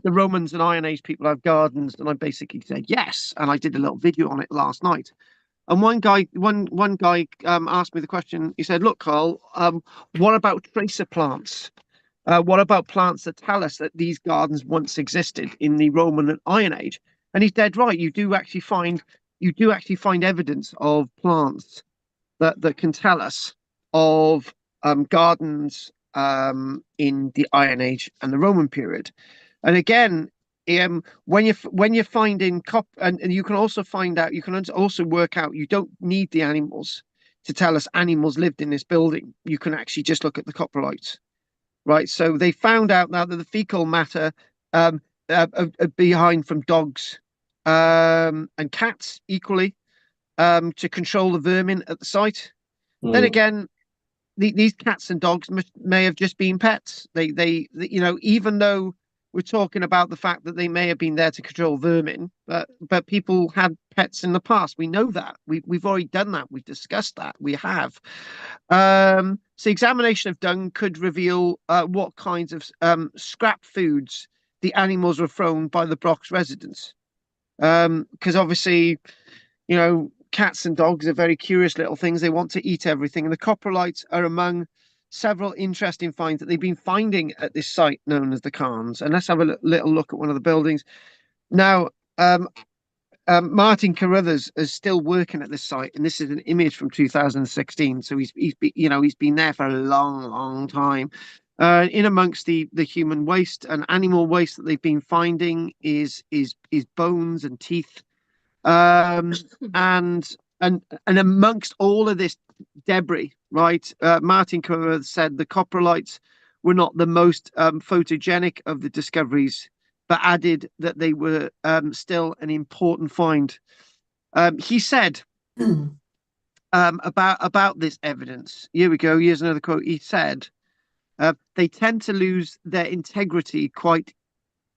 the Romans and Iron Age people have gardens? And I basically said yes, and I did a little video on it last night. And one guy asked me the question. He said, "Look, Carl, what about tracer plants? What about plants that tell us that these gardens once existed in the Roman and Iron Age?" And he's dead right. You do actually find evidence of plants that can tell us of gardens in the Iron Age and the Roman period. And again, when you're finding and you can also find out, you can also work out, you don't need the animals to tell us animals lived in this building. You can actually just look at the coprolites. Right, so they found out now that the fecal matter behind from dogs and cats equally to control the vermin at the site. Then again, these cats and dogs may have just been pets. They even though we're talking about the fact that they may have been there to control vermin, but people had pets in the past. We know that. We've already done that. We've discussed that. We have. So examination of dung could reveal what kinds of scrap foods the animals were thrown by the Brock's residents. Because obviously, cats and dogs are very curious little things. They want to eat everything. And the coprolites are among several interesting finds that they've been finding at this site known as the Cairns. And let's have a little look at one of the buildings. Now, Martin Carruthers is still working at this site, and this is an image from 2016. So he's been there for a long time. In amongst the human waste and animal waste that they've been finding is bones and teeth, and amongst all of this debris, right? Martin Carruthers said the coprolites were not the most photogenic of the discoveries, but added that they were still an important find. He said about this evidence. Here we go. Here's another quote. He said, "They tend to lose their integrity quite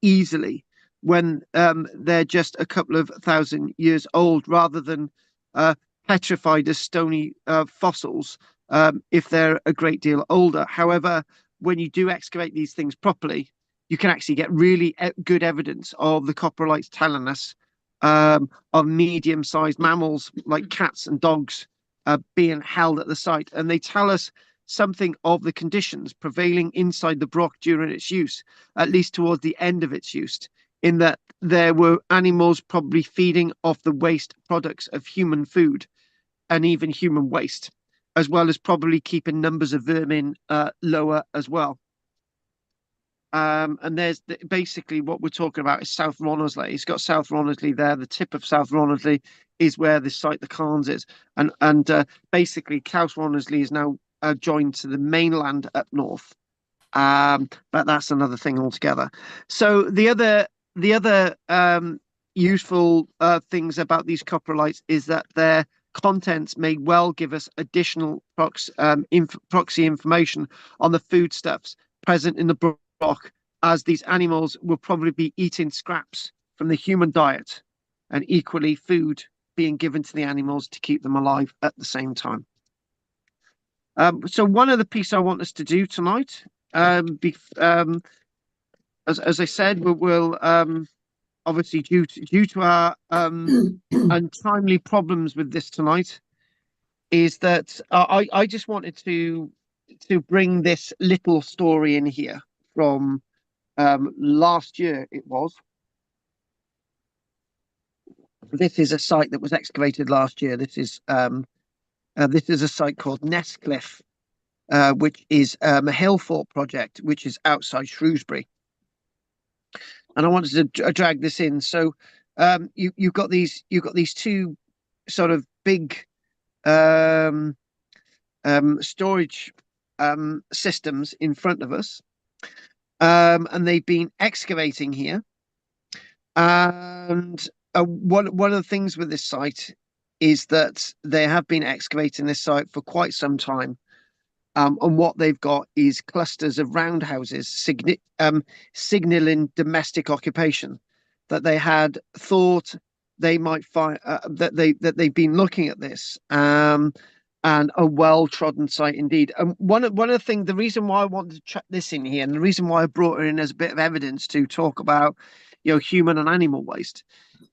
easily when they're just a couple of thousand years old, rather than petrified as stony fossils if they're a great deal older. However, when you do excavate these things properly, you can actually get really good evidence of the coprolites telling us of medium-sized mammals like cats and dogs being held at the site. And they tell us something of the conditions prevailing inside the broch during its use, at least towards the end of its use, in that there were animals probably feeding off the waste products of human food and even human waste, as well as probably keeping numbers of vermin lower as well. And there's basically what we're talking about is South Ronnersley. It's got South Ronnersley there. The tip of South Ronnersley is where the site the Cairns is, and basically South Ronnersley is now joined to the mainland up north. But that's another thing altogether. So the other useful things about these coprolites is that their contents may well give us additional proxy information on the foodstuffs present in the broch, as these animals will probably be eating scraps from the human diet, and equally food being given to the animals to keep them alive at the same time. So one of the pieces I want us to do tonight, as I said, we'll obviously due to our untimely problems with this tonight, is that I just wanted to bring this little story in here from last year. It was. This is a site that was excavated last year. This is a site called Nestcliff, which is a hill fort project, which is outside Shrewsbury. And I wanted to drag this in. So you've got these two sort of big storage systems in front of us, and they've been excavating here. And one of the things with this site is that they have been excavating this site for quite some time. And what they've got is clusters of roundhouses signaling domestic occupation, that they had thought they might find that they've been looking at this, and a well-trodden site indeed. And one of the things, the reason why I wanted to chuck this in here, and the reason why I brought it in as a bit of evidence to talk about, human and animal waste,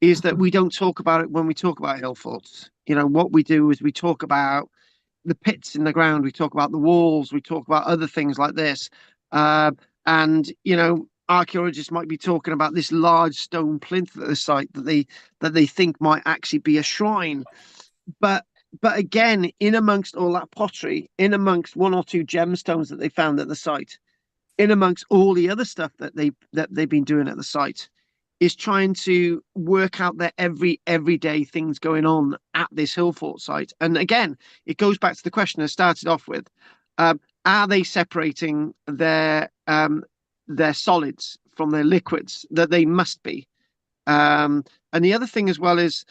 is that we don't talk about it when we talk about hill forts. What we do is we talk about the pits in the ground, we talk about the walls, we talk about other things like this, and archaeologists might be talking about this large stone plinth at the site that they think might actually be a shrine, but again, in amongst all that pottery, in amongst one or two gemstones that they found at the site, in amongst all the other stuff that they've been doing at the site, is trying to work out their everyday things going on at this hill fort site. And again, it goes back to the question I started off with: are they separating their solids from their liquids? That they must be. And the other thing as well is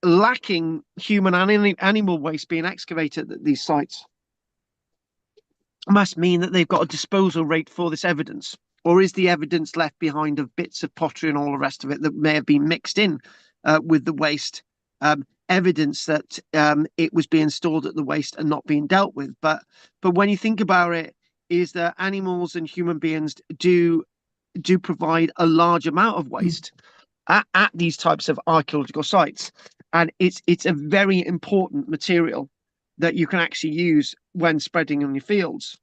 lacking human and animal waste being excavated at these sites must mean that they've got a disposal rate for this evidence. Or is the evidence left behind of bits of pottery and all the rest of it that may have been mixed in with the waste, evidence that it was being stored at the waste and not being dealt with? But when you think about it, is that animals and human beings do provide a large amount of waste at these types of archaeological sites, and it's a very important material that you can actually use when spreading on your fields.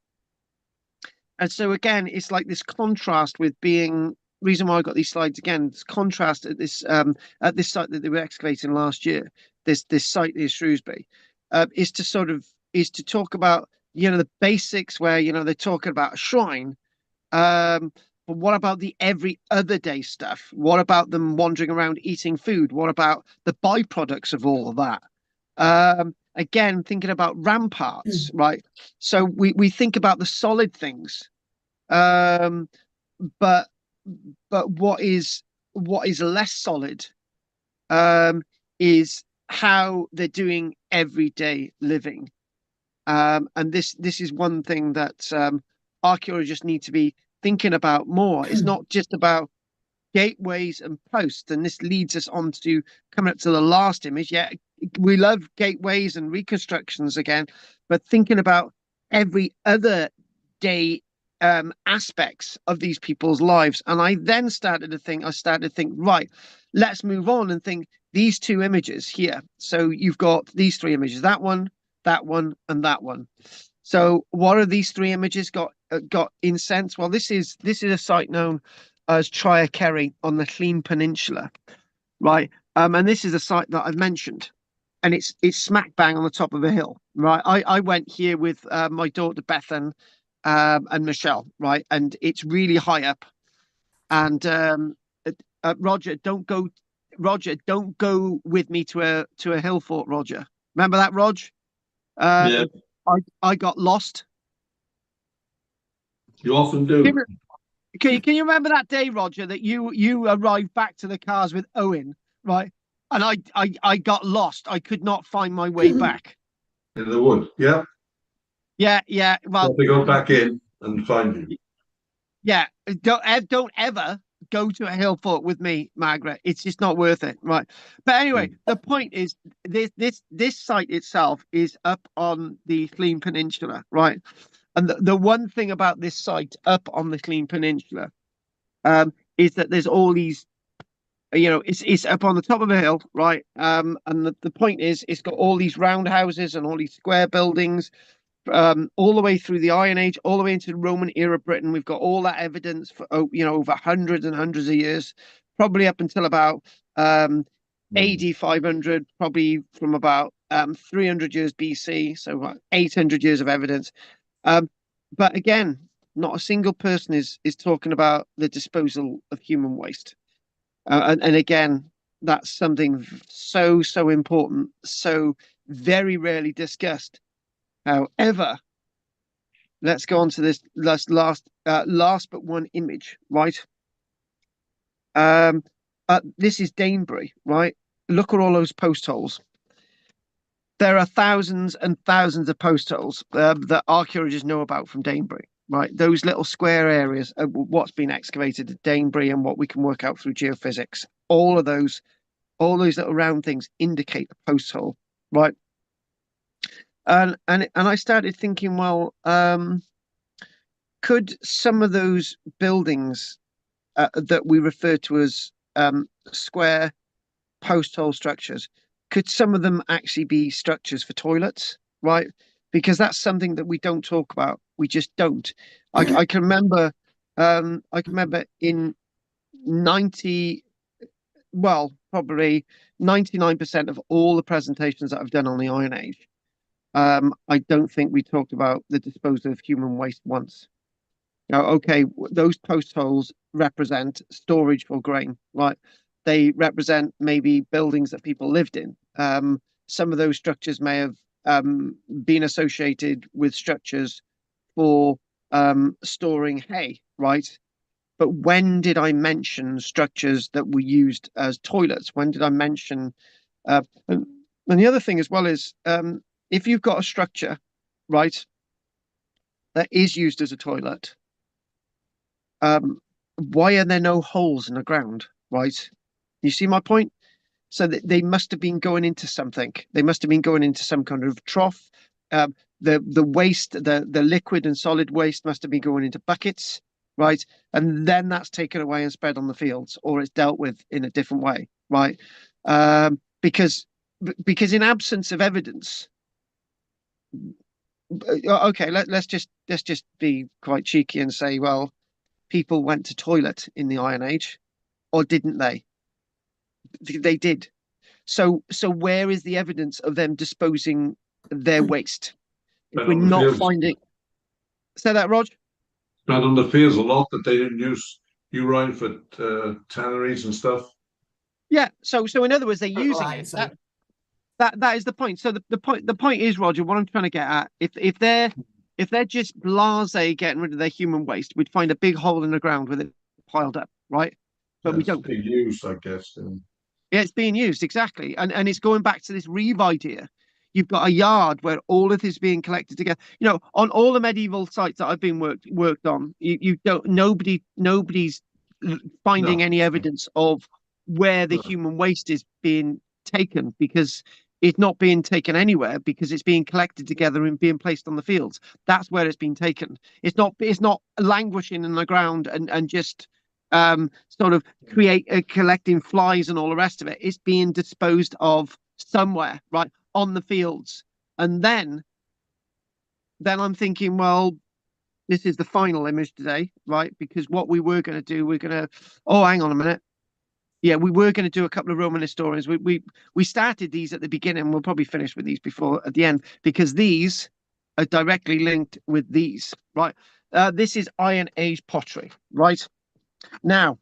And so again, it's like this contrast with being, reason why I got these slides again, this contrast at this site that they were excavating last year, this site near Shrewsbury, is to talk about the basics where they're talking about a shrine, but what about the every other day stuff? What about them wandering around eating food? What about the byproducts of all of that? Again, thinking about ramparts, right? So we think about the solid things, but what is less solid is how they're doing everyday living, and this is one thing that archaeologists need to be thinking about more. It's not just about gateways and posts, and this leads us on to coming up to the last image. Yeah, we love gateways and reconstructions again, but thinking about every other day aspects of these people's lives. And I then started to think, right, let's move on and think these two images here. So you've got these three images, that one, and that one. So what are these three images got incensed? Well, this is a site known as Trier Kerry on the Llŷn Peninsula, right? And this is a site that I've mentioned, and it's smack bang on the top of a hill, right? I went here with my daughter Bethan and Michelle, right? And it's really high up. And Roger, don't go. Roger, don't go with me to a hill fort, Roger. Remember that, Rog? Yeah, I got lost. you often do. Can you remember that day, Roger, that you arrived back to the cars with Owen, right? And I got lost. I could not find my way back. In the wood. Yeah. Yeah. Well, Have to go back in and find you. yeah. Don't ever go to a hill fort with me, Margaret. It's just not worth it, right? But anyway, the point is this site itself is up on the Llŷn Peninsula, right? And the one thing about this site up on the Llŷn Peninsula is that there's all these, it's up on the top of a hill, right? And the point is, it's got all these round houses and all these square buildings, all the way through the Iron Age, all the way into the Roman era Britain. We've got all that evidence for, over hundreds and hundreds of years, probably up until about AD 500, probably from about 300 years BC, so about 800 years of evidence. But again, not a single person is talking about the disposal of human waste. And again, that's something so important, so very rarely discussed. However, let's go on to this last but one image, right? This is Danebury, right? Look at all those post holes. There are thousands and thousands of post holes that archaeologists know about from Danebury, right? Those little square areas of what's been excavated at Danebury and what we can work out through geophysics. All those little round things indicate a post hole, right? And I started thinking, well, could some of those buildings that we refer to as square post hole structures, could some of them actually be structures for toilets, right? Because that's something that we don't talk about. We just don't. I can remember in probably 99% of all the presentations that I've done on the Iron Age, I don't think we talked about the disposal of human waste once. Now, okay, those post holes represent storage for grain, right? They represent maybe buildings that people lived in. Some of those structures may have been associated with structures for storing hay, right? But when did I mention structures that were used as toilets? When did I mention? And the other thing as well is if you've got a structure, right, that is used as a toilet, why are there no holes in the ground, right? You see my point? So they must have been going into something. They must have been going into some kind of trough. The waste, the liquid and solid waste must have been going into buckets, right? And then that's taken away and spread on the fields, or it's dealt with in a different way, right? Because in absence of evidence, okay, let's just be quite cheeky and say, well, people went to toilet in the Iron Age, or didn't they? They did. So where is the evidence of them disposing their waste? If we're not finding, say that, Rog. Not on the fields a lot that they didn't use urine for tanneries and stuff. Yeah. So in other words, they're using it. That is the point. So the point is, Roger, what I'm trying to get at, if they're just blasé getting rid of their human waste, we'd find a big hole in the ground with it piled up, right? But we don't. It's being used, I guess. Yeah, it's being used, exactly. And it's going back to this Reeve idea. You've got a yard where all of this is being collected together. On all the medieval sites that I've been worked on, you don't nobody's finding any evidence of where the human waste is being taken, because it's not being taken anywhere, because it's being collected together and being placed on the fields. That's where it's been taken. It's not languishing in the ground and just sort of collecting flies and all the rest of it. It's being disposed of somewhere, right, on the fields. And then then I'm thinking, well, this is the final image today, right? Because what we were going to do, oh, hang on a minute. Yeah, we were going to do a couple of Roman historians. We started these at the beginning. We'll probably finish with these before at the end, because these are directly linked with these, right? This is Iron Age pottery, right? Now,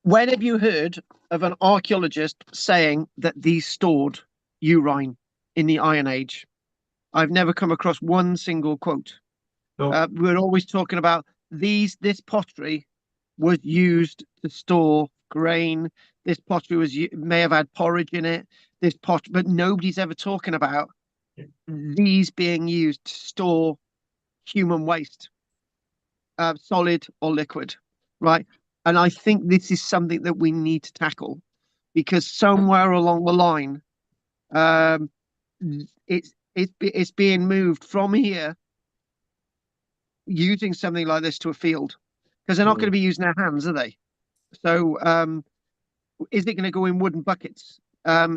when have you heard of an archaeologist saying that these stored urine in the Iron Age? I've never come across one single quote. No. We're always talking about this pottery was used to store grain. This pottery may have had porridge in it. But nobody's ever talking about these being used to store human waste, solid or liquid, right? And I think this is something that we need to tackle, because somewhere along the line, it's being moved from here using something like this to a field, because they're not going to be using their hands, are they? So is it going to go in wooden buckets?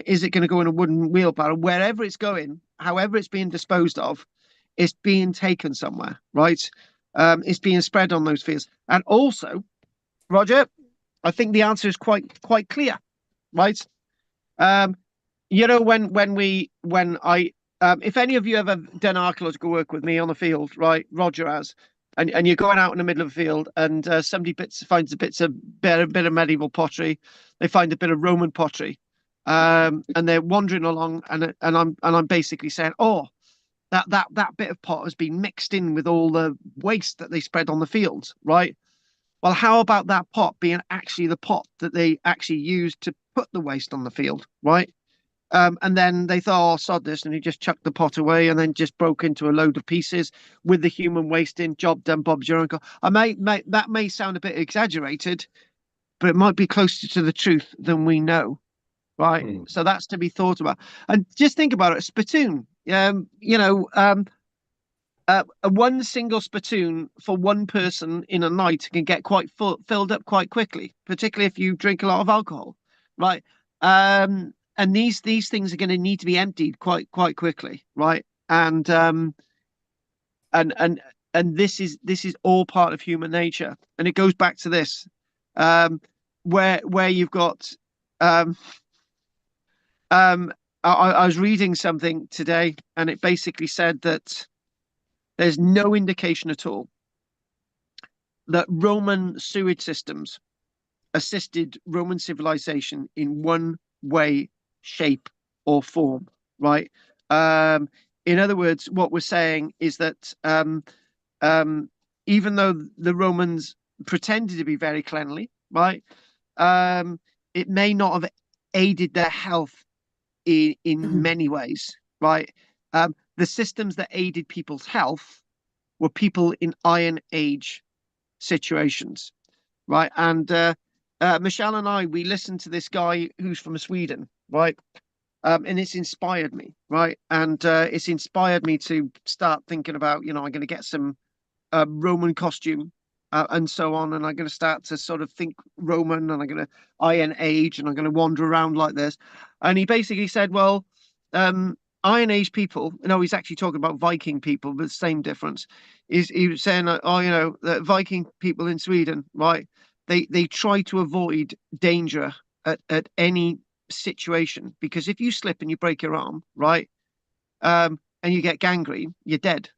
Is it going to go in a wooden wheelbarrow? Wherever it's going, however it's being disposed of, it's being taken somewhere, right? It's being spread on those fields. And also, Roger, I think the answer is quite clear, right? You know, when I if any of you ever done archaeological work with me on the field, right? Roger has, and you're going out in the middle of the field, and somebody finds a bit of medieval pottery, they find a bit of Roman pottery, and they're wandering along, and I'm basically saying, oh, that bit of pot has been mixed in with all the waste that they spread on the fields, right? Well, how about that pot being actually the pot that they actually used to put the waste on the field, right? And then they thought, oh, sod this, and he just chucked the pot away, and then just broke into a load of pieces with the human waste in. Job done, Bob's your uncle. That may sound a bit exaggerated, but it might be closer to the truth than we know, right? So that's to be thought about. And just think about it, spittoon. A one single spittoon for one person in a night can get quite filled up quite quickly, particularly if you drink a lot of alcohol, right? And these things are going to need to be emptied quite quickly, right? And this is all part of human nature, and it goes back to this, where you've got I was reading something today, and it basically said that there's no indication at all that Roman sewage systems assisted Roman civilization in one way, shape, or form, right? In other words, what we're saying is that even though the Romans pretended to be very cleanly, right, it may not have aided their health in many ways, right? The systems that aided people's health were people in Iron Age situations, right? And Michelle and I, we listened to this guy who's from Sweden, right? And it's inspired me, right? And it's inspired me to start thinking about, I'm going to get some Roman costume and so on. And I'm going to start to sort of think Roman, and I'm going to Iron Age, and I'm going to wander around like this. And he basically said, well, Iron Age people, he's actually talking about Viking people, but the same difference is he was saying, the Viking people in Sweden, right? They try to avoid danger at any situation, because if you slip and you break your arm, right, and you get gangrene, you're dead.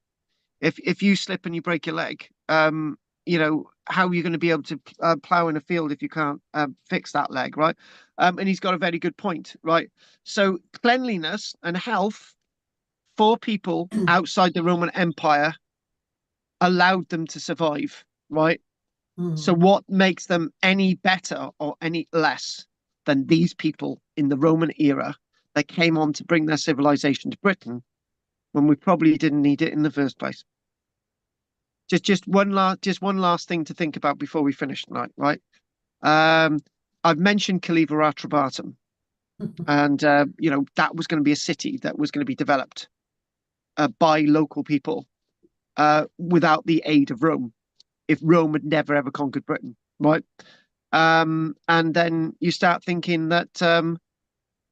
If you slip and you break your leg, how are you going to be able to plow in a field if you can't fix that leg, right? And he's got a very good point, right? So cleanliness and health for people outside the Roman Empire allowed them to survive, right? So what makes them any better or any less than these people in the Roman era that came on to bring their civilization to Britain when we probably didn't need it in the first place? Just one last thing to think about before we finish tonight, right? I've mentioned Caliva Atrabatum, and that was going to be a city that was going to be developed by local people without the aid of Rome, if Rome had never ever conquered Britain, right? And then you start thinking that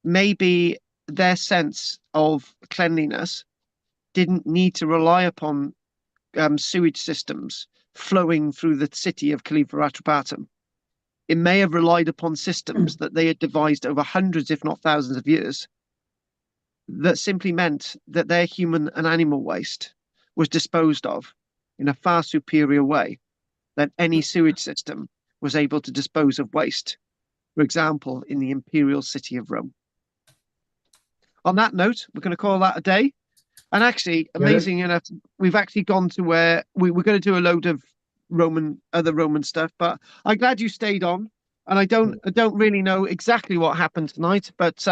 maybe their sense of cleanliness didn't need to rely upon sewage systems flowing through the city of Khalifa Atrapatum. It may have relied upon systems that they had devised over hundreds, if not thousands of years, that simply meant that their human and animal waste was disposed of in a far superior way than any sewage system was able to dispose of waste, for example, in the imperial city of Rome. On that note, we're going to call that a day. And actually, amazing enough, we've actually gone to where we're going to do a load of other Roman stuff, but I'm glad you stayed on. And I don't really know exactly what happened tonight, but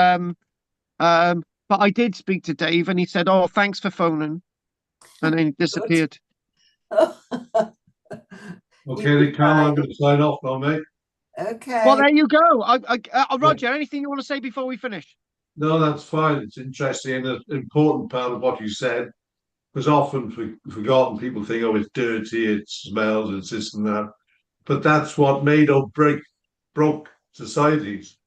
I did speak to Dave, and he said, "Oh, thanks for phoning," and then he disappeared. Okay, then, Carl, I'm going to sign off now, mate. Okay. Well, there you go. Roger, anything you want to say before we finish? No, that's fine. It's interesting and an important part of what you said, because often forgotten, people think, oh, it's dirty, it smells, it's this and that. But that's what made or broke societies.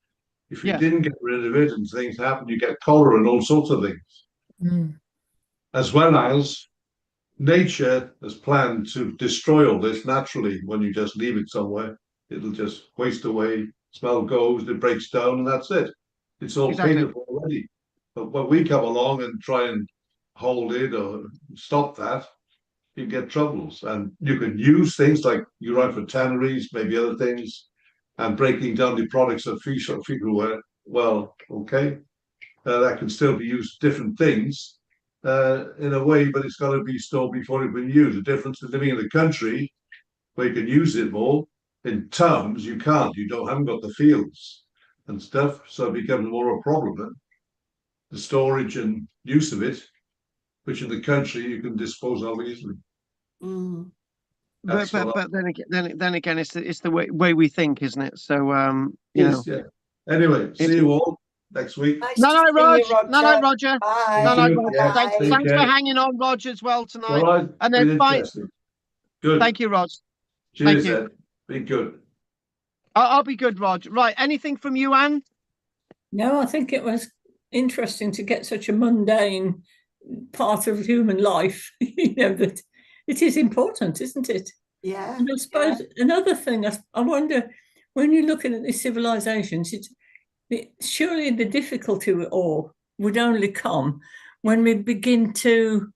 If you didn't get rid of it and things happen, you get cholera and all sorts of things. As well as nature has planned to destroy all this naturally. When you just leave it somewhere, it'll just waste away, smell goes, it breaks down, and that's it. It's all paid for already. But when we come along and try and hold it or stop that, you get troubles. And you can use things like you write for tanneries, maybe other things, and breaking down the products of fecal wear. Well, okay, that can still be used different things in a way, but it's got to be stored before it can be used. The difference is living in the country where you can use it more. In towns, you can't. Haven't got the fields and stuff, so it becomes more of a problem. The storage and use of it, which in the country you can dispose of easily. But then again, it's the way we think, isn't it? So you know. Yeah. Anyway, see you all next week. Night, Roger. Night, Roger. Bye. Night, Roger. Bye. Thanks for hanging on, Roger, as well tonight. All right. And then bye. Good. Thank you, Rog. Cheers, Ed. Be good. I'll be good, Rog. Right. Anything from you, Anne? No, I think it was interesting to get such a mundane part of human life, that it is important, isn't it? Yeah. And I suppose another thing, I wonder, when you're looking at these civilizations, surely the difficulty of it all would only come when we begin to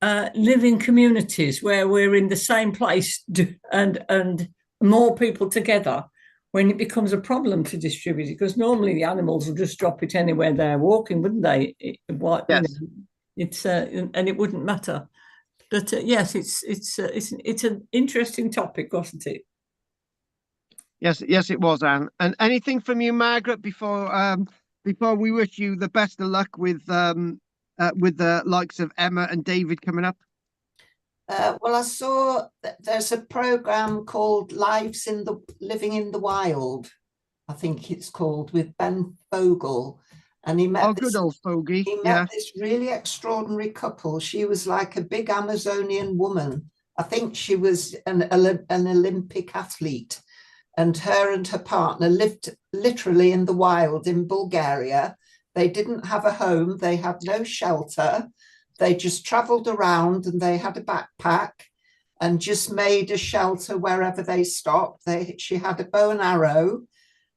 live in communities where we're in the same place and more people together, when it becomes a problem to distribute it, because normally the animals will just drop it anywhere they're walking, wouldn't they? It's and it wouldn't matter. But yes, it's an interesting topic, wasn't it? Yes, it was, Anne. And anything from you, Margaret, before we wish you the best of luck with the likes of Emma and David coming up? Well, I saw that there's a program called Living in the Wild, I think it's called, with Ben Fogle. And he met good old Fogey. He met this really extraordinary couple. She was like a big Amazonian woman. I think she was an Olympic athlete. And her partner lived literally in the wild in Bulgaria. They didn't have a home. They had no shelter. They just traveled around, and they had a backpack and just made a shelter wherever they stopped. She had a bow and arrow,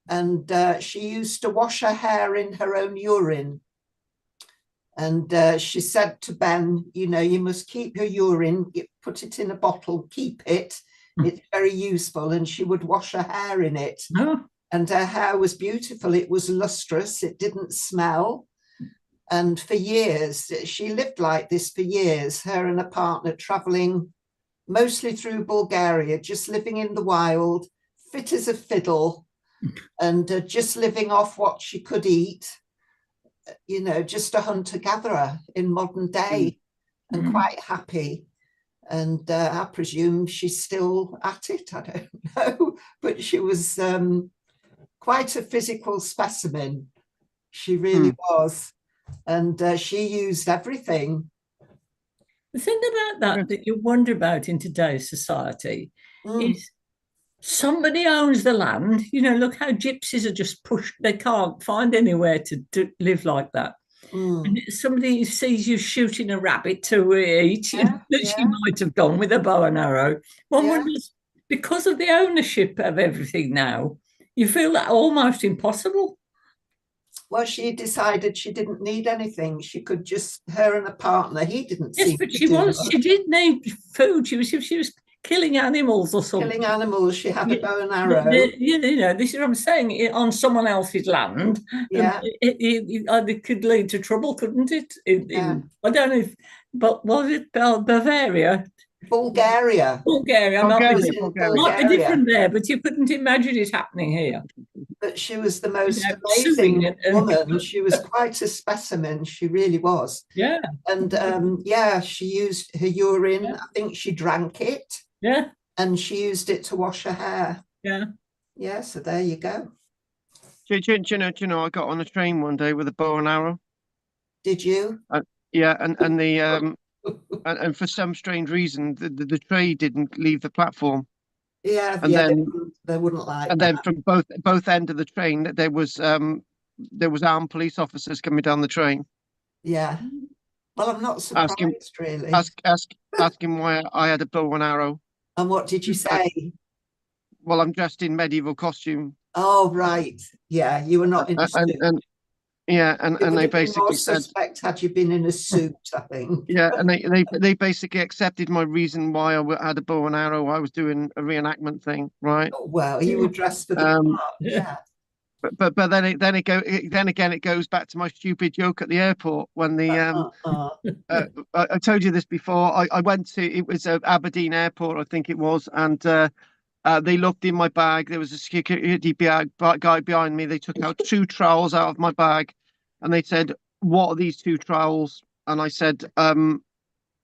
and she used to wash her hair in her own urine. And she said to Ben, you must keep your urine, put it in a bottle, keep it. It's very useful. And she would wash her hair in it. Oh. And her hair was beautiful. It was lustrous. It didn't smell. And for years, she lived like this for years, her and a partner traveling mostly through Bulgaria, just living in the wild, fit as a fiddle, and just living off what she could eat, just a hunter-gatherer in modern day, and quite happy. And I presume she's still at it, I don't know, but she was quite a physical specimen. She really was. And she used everything. The thing about that you wonder about in today's society is somebody owns the land. You know, look how gypsies are just pushed. They can't find anywhere to live like that. And somebody sees you shooting a rabbit to eat, that she might have done with a bow and arrow. One wonders, because of the ownership of everything now, you feel that almost impossible. Well, she decided she didn't need anything. She could just, her and a partner, he didn't Yes, seem but to she do was. much. She did need food. She was killing animals or something. Killing animals. She had a bow and But arrow. you know, this is what I'm saying. On someone else's land, Yeah. it could lead to trouble, couldn't it? Yeah. I don't know if, but was it Bavaria? Bulgaria. Bulgaria. Bulgaria, in Bulgaria. Might be different there, but you couldn't imagine it happening here. But she was the most know, amazing suing and- woman. She was quite a specimen. She really was. Yeah, And yeah, she used her urine. Yeah. I think she drank it, yeah, and she used it to wash her hair. yeah. Yeah, so there you go. Do you know, I got on a train one day with a bow and arrow. Did you? Yeah, and the and for some strange reason, the tray didn't leave the platform. Yeah, And yeah, then they wouldn't like and that. then from both end of the train, there was armed police officers coming down the train. Yeah. Well, I'm not surprised, really. Asking why I had a bow and arrow. And what did you say? Well, I'm dressed in medieval costume. Oh, right. Yeah, you were not in a suit. And It would they have been more basically said, suspect had you been in a suit, I think. yeah, and they basically accepted my reason why I had a bow and arrow. I was doing a reenactment thing, right? Oh, well, you were dressed for the part. Yeah. But then again it goes back to my stupid joke at the airport when the I told you this before. I went to, it was Aberdeen Airport, I think it was, and they looked in my bag. There was a security guy behind me. They took out 2 trowels out of my bag, and they said, "What are these 2 trowels?" And I said, "I'm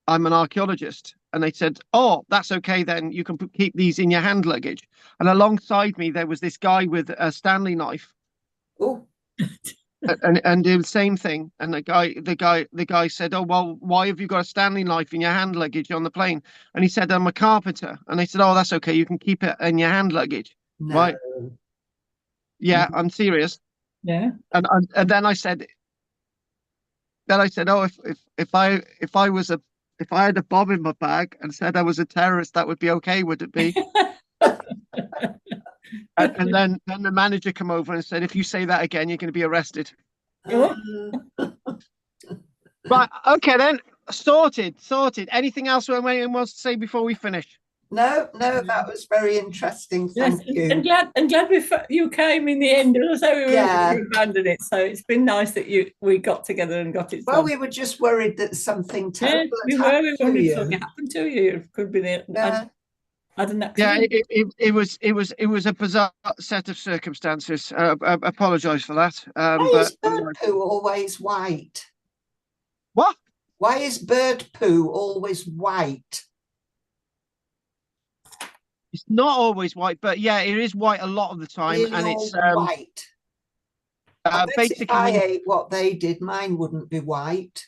an archaeologist." And they said, "Oh, that's okay then. You can keep these in your hand luggage." And alongside me, there was this guy with a Stanley knife. Oh, And did the same thing. And the guy said, "Oh, well, why have you got a Stanley knife in your hand luggage on the plane?" And he said, "I'm a carpenter." And they said, "Oh, that's okay. You can keep it in your hand luggage." no. Right? Yeah, I'm serious. Yeah. And then I said, "Oh, if I had a bomb in my bag and said I was a terrorist, that would be okay, would it be?" and then the manager came over and said, "If you say that again, you're going to be arrested." Oh. Right, okay then. Sorted. Anything else anyone wants to say before we finish? No, that was very interesting. Yes, Thank you. and glad you came in the end. As I say, we Yeah. were abandoned it, so it's been nice that we got together and got it. Well, done. we were just worried that something Yeah, terrible we had were. happened We to wondered you. something happened to you. It could be the. Yeah. I don't know. Yeah, it was a bizarre set of circumstances. I apologise for that. Why But is bird poo always white? what? Why is bird poo always white? It's not always white, but yeah, it is white a lot of the time, Really and all it's white. I bet basically if I ate what they did, mine wouldn't be white.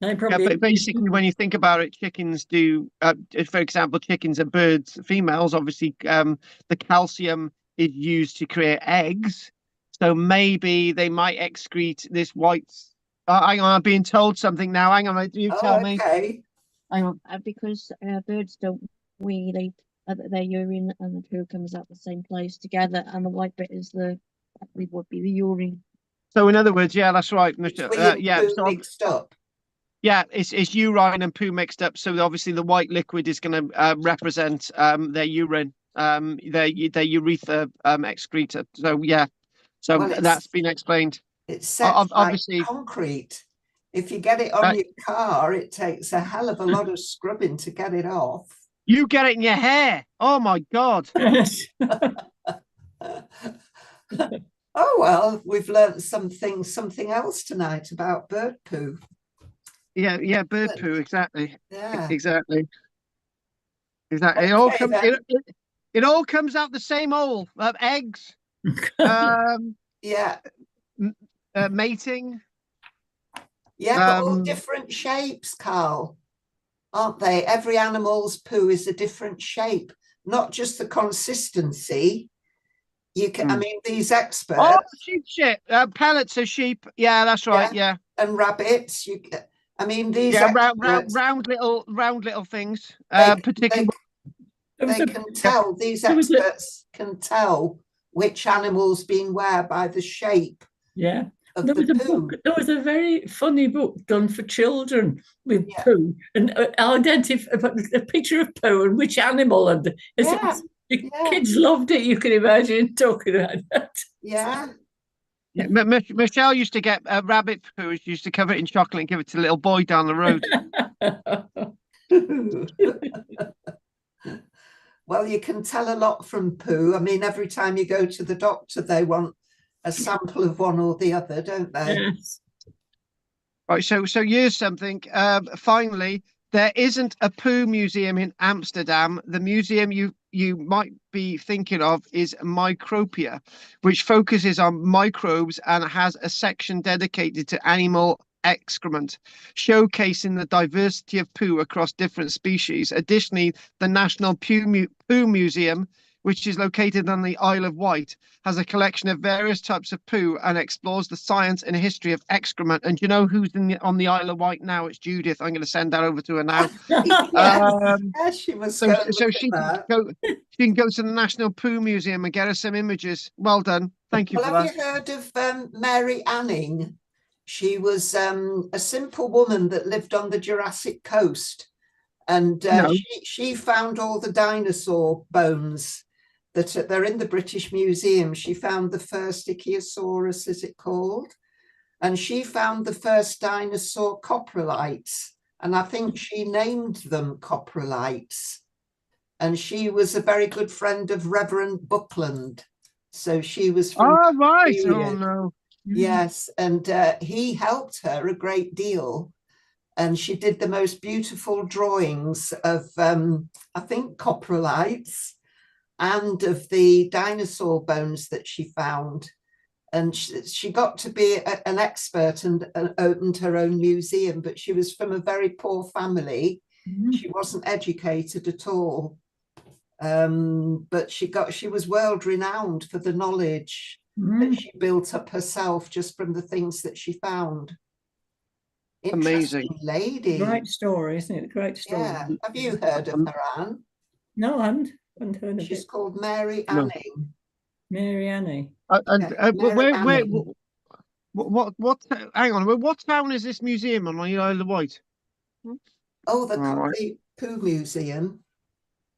They probably. but basically when you think about it, chickens do. For example, chickens are birds, females. Obviously, the calcium is used to create eggs, so maybe they might excrete this white. Hang on, I'm being told something now. Hang on, you tell me. Okay. Hang on, because birds don't wee, their urine and the poo comes out the same place together, and the white bit is would be the urine. So in other words, yeah, that's right, It's Mr. wee and Yeah, poo so mixed up. yeah, it's urine and poo mixed up. So obviously the white liquid is going to represent their urine, their urethra excreta. So yeah, so Well, that's been explained. It's set Obviously, like concrete. If you get it on your car, it takes a hell of a lot of scrubbing to get it off. you get it in your hair. Oh my God. Oh well, we've learned something else tonight about bird poo. Yeah, bird poo, exactly. Yeah. Exactly. It all comes out the same hole. Eggs. Yeah. Mating. Yeah, but all different shapes, Carl, aren't they? Every animal's poo is a different shape. not just the consistency. You can, I mean, these Oh, experts, sheep shit. Pellets of sheep. Yeah, that's right. Yeah. and rabbits. I mean, these Yeah, experts, round little things. they, Particularly. they can tell. These experts can tell which animal's been where by the shape. Yeah. Of There the was a poo. book. There was a very funny book done for children with Yeah. poo and identify a picture of poo and which animal. And the kids loved it. You can imagine talking about that. Yeah. Yeah, Michelle used to get rabbit poo. She used to cover it in chocolate and give it to a little boy down the road. Well, you can tell a lot from poo. I mean, every time you go to the doctor, they want a sample of one or the other, don't they? Yes. Right, so here's something. Finally, there isn't a poo museum in Amsterdam. The museum you might be thinking of is Micropia, which focuses on microbes and has a section dedicated to animal excrement, showcasing the diversity of poo across different species. Additionally, the National Poo Museum, which is located on the Isle of Wight, has a collection of various types of poo and explores the science and history of excrement. And do you know who's on the Isle of Wight now? It's Judith. I'm going to send that over to her now. Yes, she must so she can go to the National Poo Museum and get her some images. Well done. Thank you for that. Have you heard of Mary Anning? She was a simple woman that lived on the Jurassic coast, and No. she found all the dinosaur bones that they're in the British Museum. She found the first Ichthyosaurus, is it called? And she found the first dinosaur coprolites, and I think she named them coprolites. And she was a very good friend of Reverend Buckland. So she was from right. period. Oh no. Yes, and he helped her a great deal. And she did the most beautiful drawings of, I think, coprolites and of the dinosaur bones that she found. And she got to be an expert and opened her own museum, but she was from a very poor family. She wasn't educated at all. But she was world renowned for the knowledge that she built up herself just from the things that she found. Amazing lady. Great story, isn't it? Great story. Yeah. Have you heard of her, Anne? No, I haven't heard of it. She's called Mary Anning. Mary Annie. What? Hang on. What town is this museum on the Isle of Wight? Oh, the Poo Museum.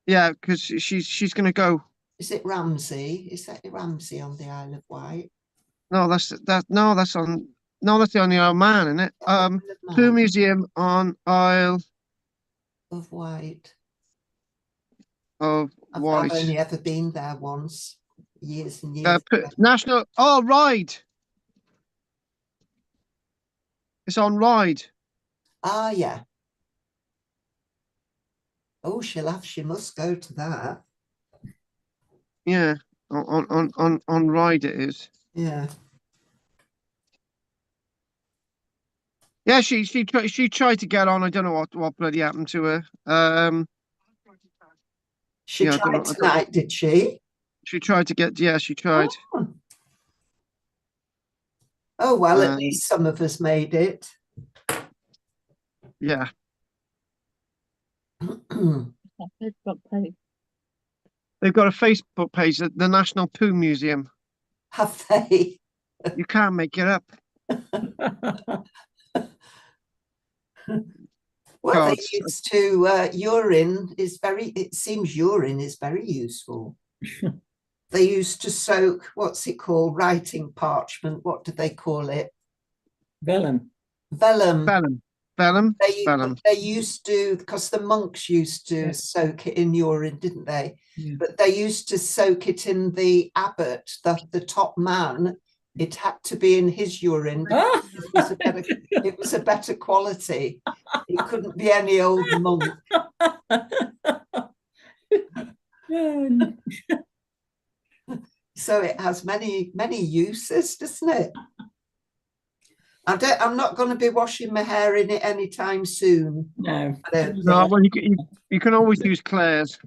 Yeah, because she's going to go. Is it Ramsey? Is that Ramsey on the Isle of Wight? No, that's on the Isle of Man, isn't it? Poo Museum on Isle of Wight. Of Wight. I've only ever been there once, years and years ago. National. Oh, Ride. It's on Ride. Ah, yeah. Oh, she must go to that. Yeah, on Ride it is. Yeah. Yeah, she tried to get on. I don't know what bloody happened to her. She tried tonight, did she? She tried to get. Yeah, she tried. Oh well, at least some of us made it. Yeah. They've got a Facebook page, the National Poo Museum. Have they? You can't make it up. Well, they used to urine is very. It seems urine is very useful. They used to soak. What's it called? Writing parchment. What do they call it? Vellum. Vellum. Vellum. They used to, because the monks used to soak it in urine, didn't they? Yeah. But they used to soak it in the abbot, the top man. It had to be in his urine. It was a better quality. It couldn't be any old monk. So it has many uses, doesn't it? I'm not going to be washing my hair in it anytime soon. No. No, well, you can always use Claire's.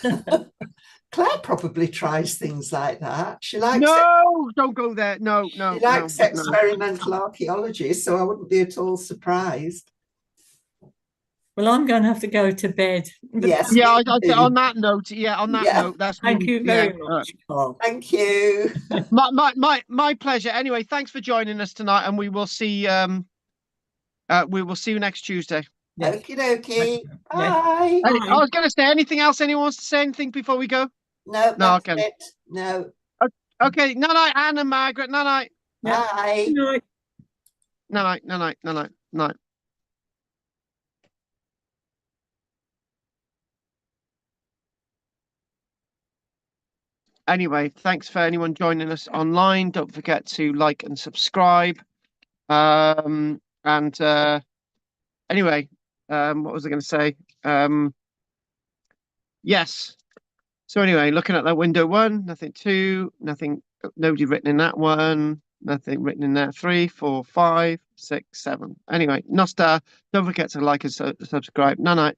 Claire probably tries things like that. She likes No, don't go there. No, she no, likes no. experimental archaeology, so I wouldn't be at all surprised. Well, I'm going to have to go to bed. Yes. Yeah, me I'd say too. on that note, yeah, on that Yeah. note, that's Thank really, you very much, Carl. Thank you. my pleasure. Anyway, thanks for joining us tonight, and we will see you next Tuesday. Yes. Okie dokie. Yeah. Bye. I was going to say anything else. Anyone wants to say anything before we go? No, No, that's okay. it. No. Okay, night night, Anne and Margaret. Night night. Yeah. Bye. Good night. Night night. Night night. Night night. Night. Anyway, thanks for anyone joining us online. Don't forget to like and subscribe. And anyway, what was I going to say? Yes. So anyway, looking at that window 1, nothing 2, nothing, nobody written in that one, nothing written in that 3, 4, 5, 6, 7. Anyway, Nostar, don't forget to like and subscribe. Night night.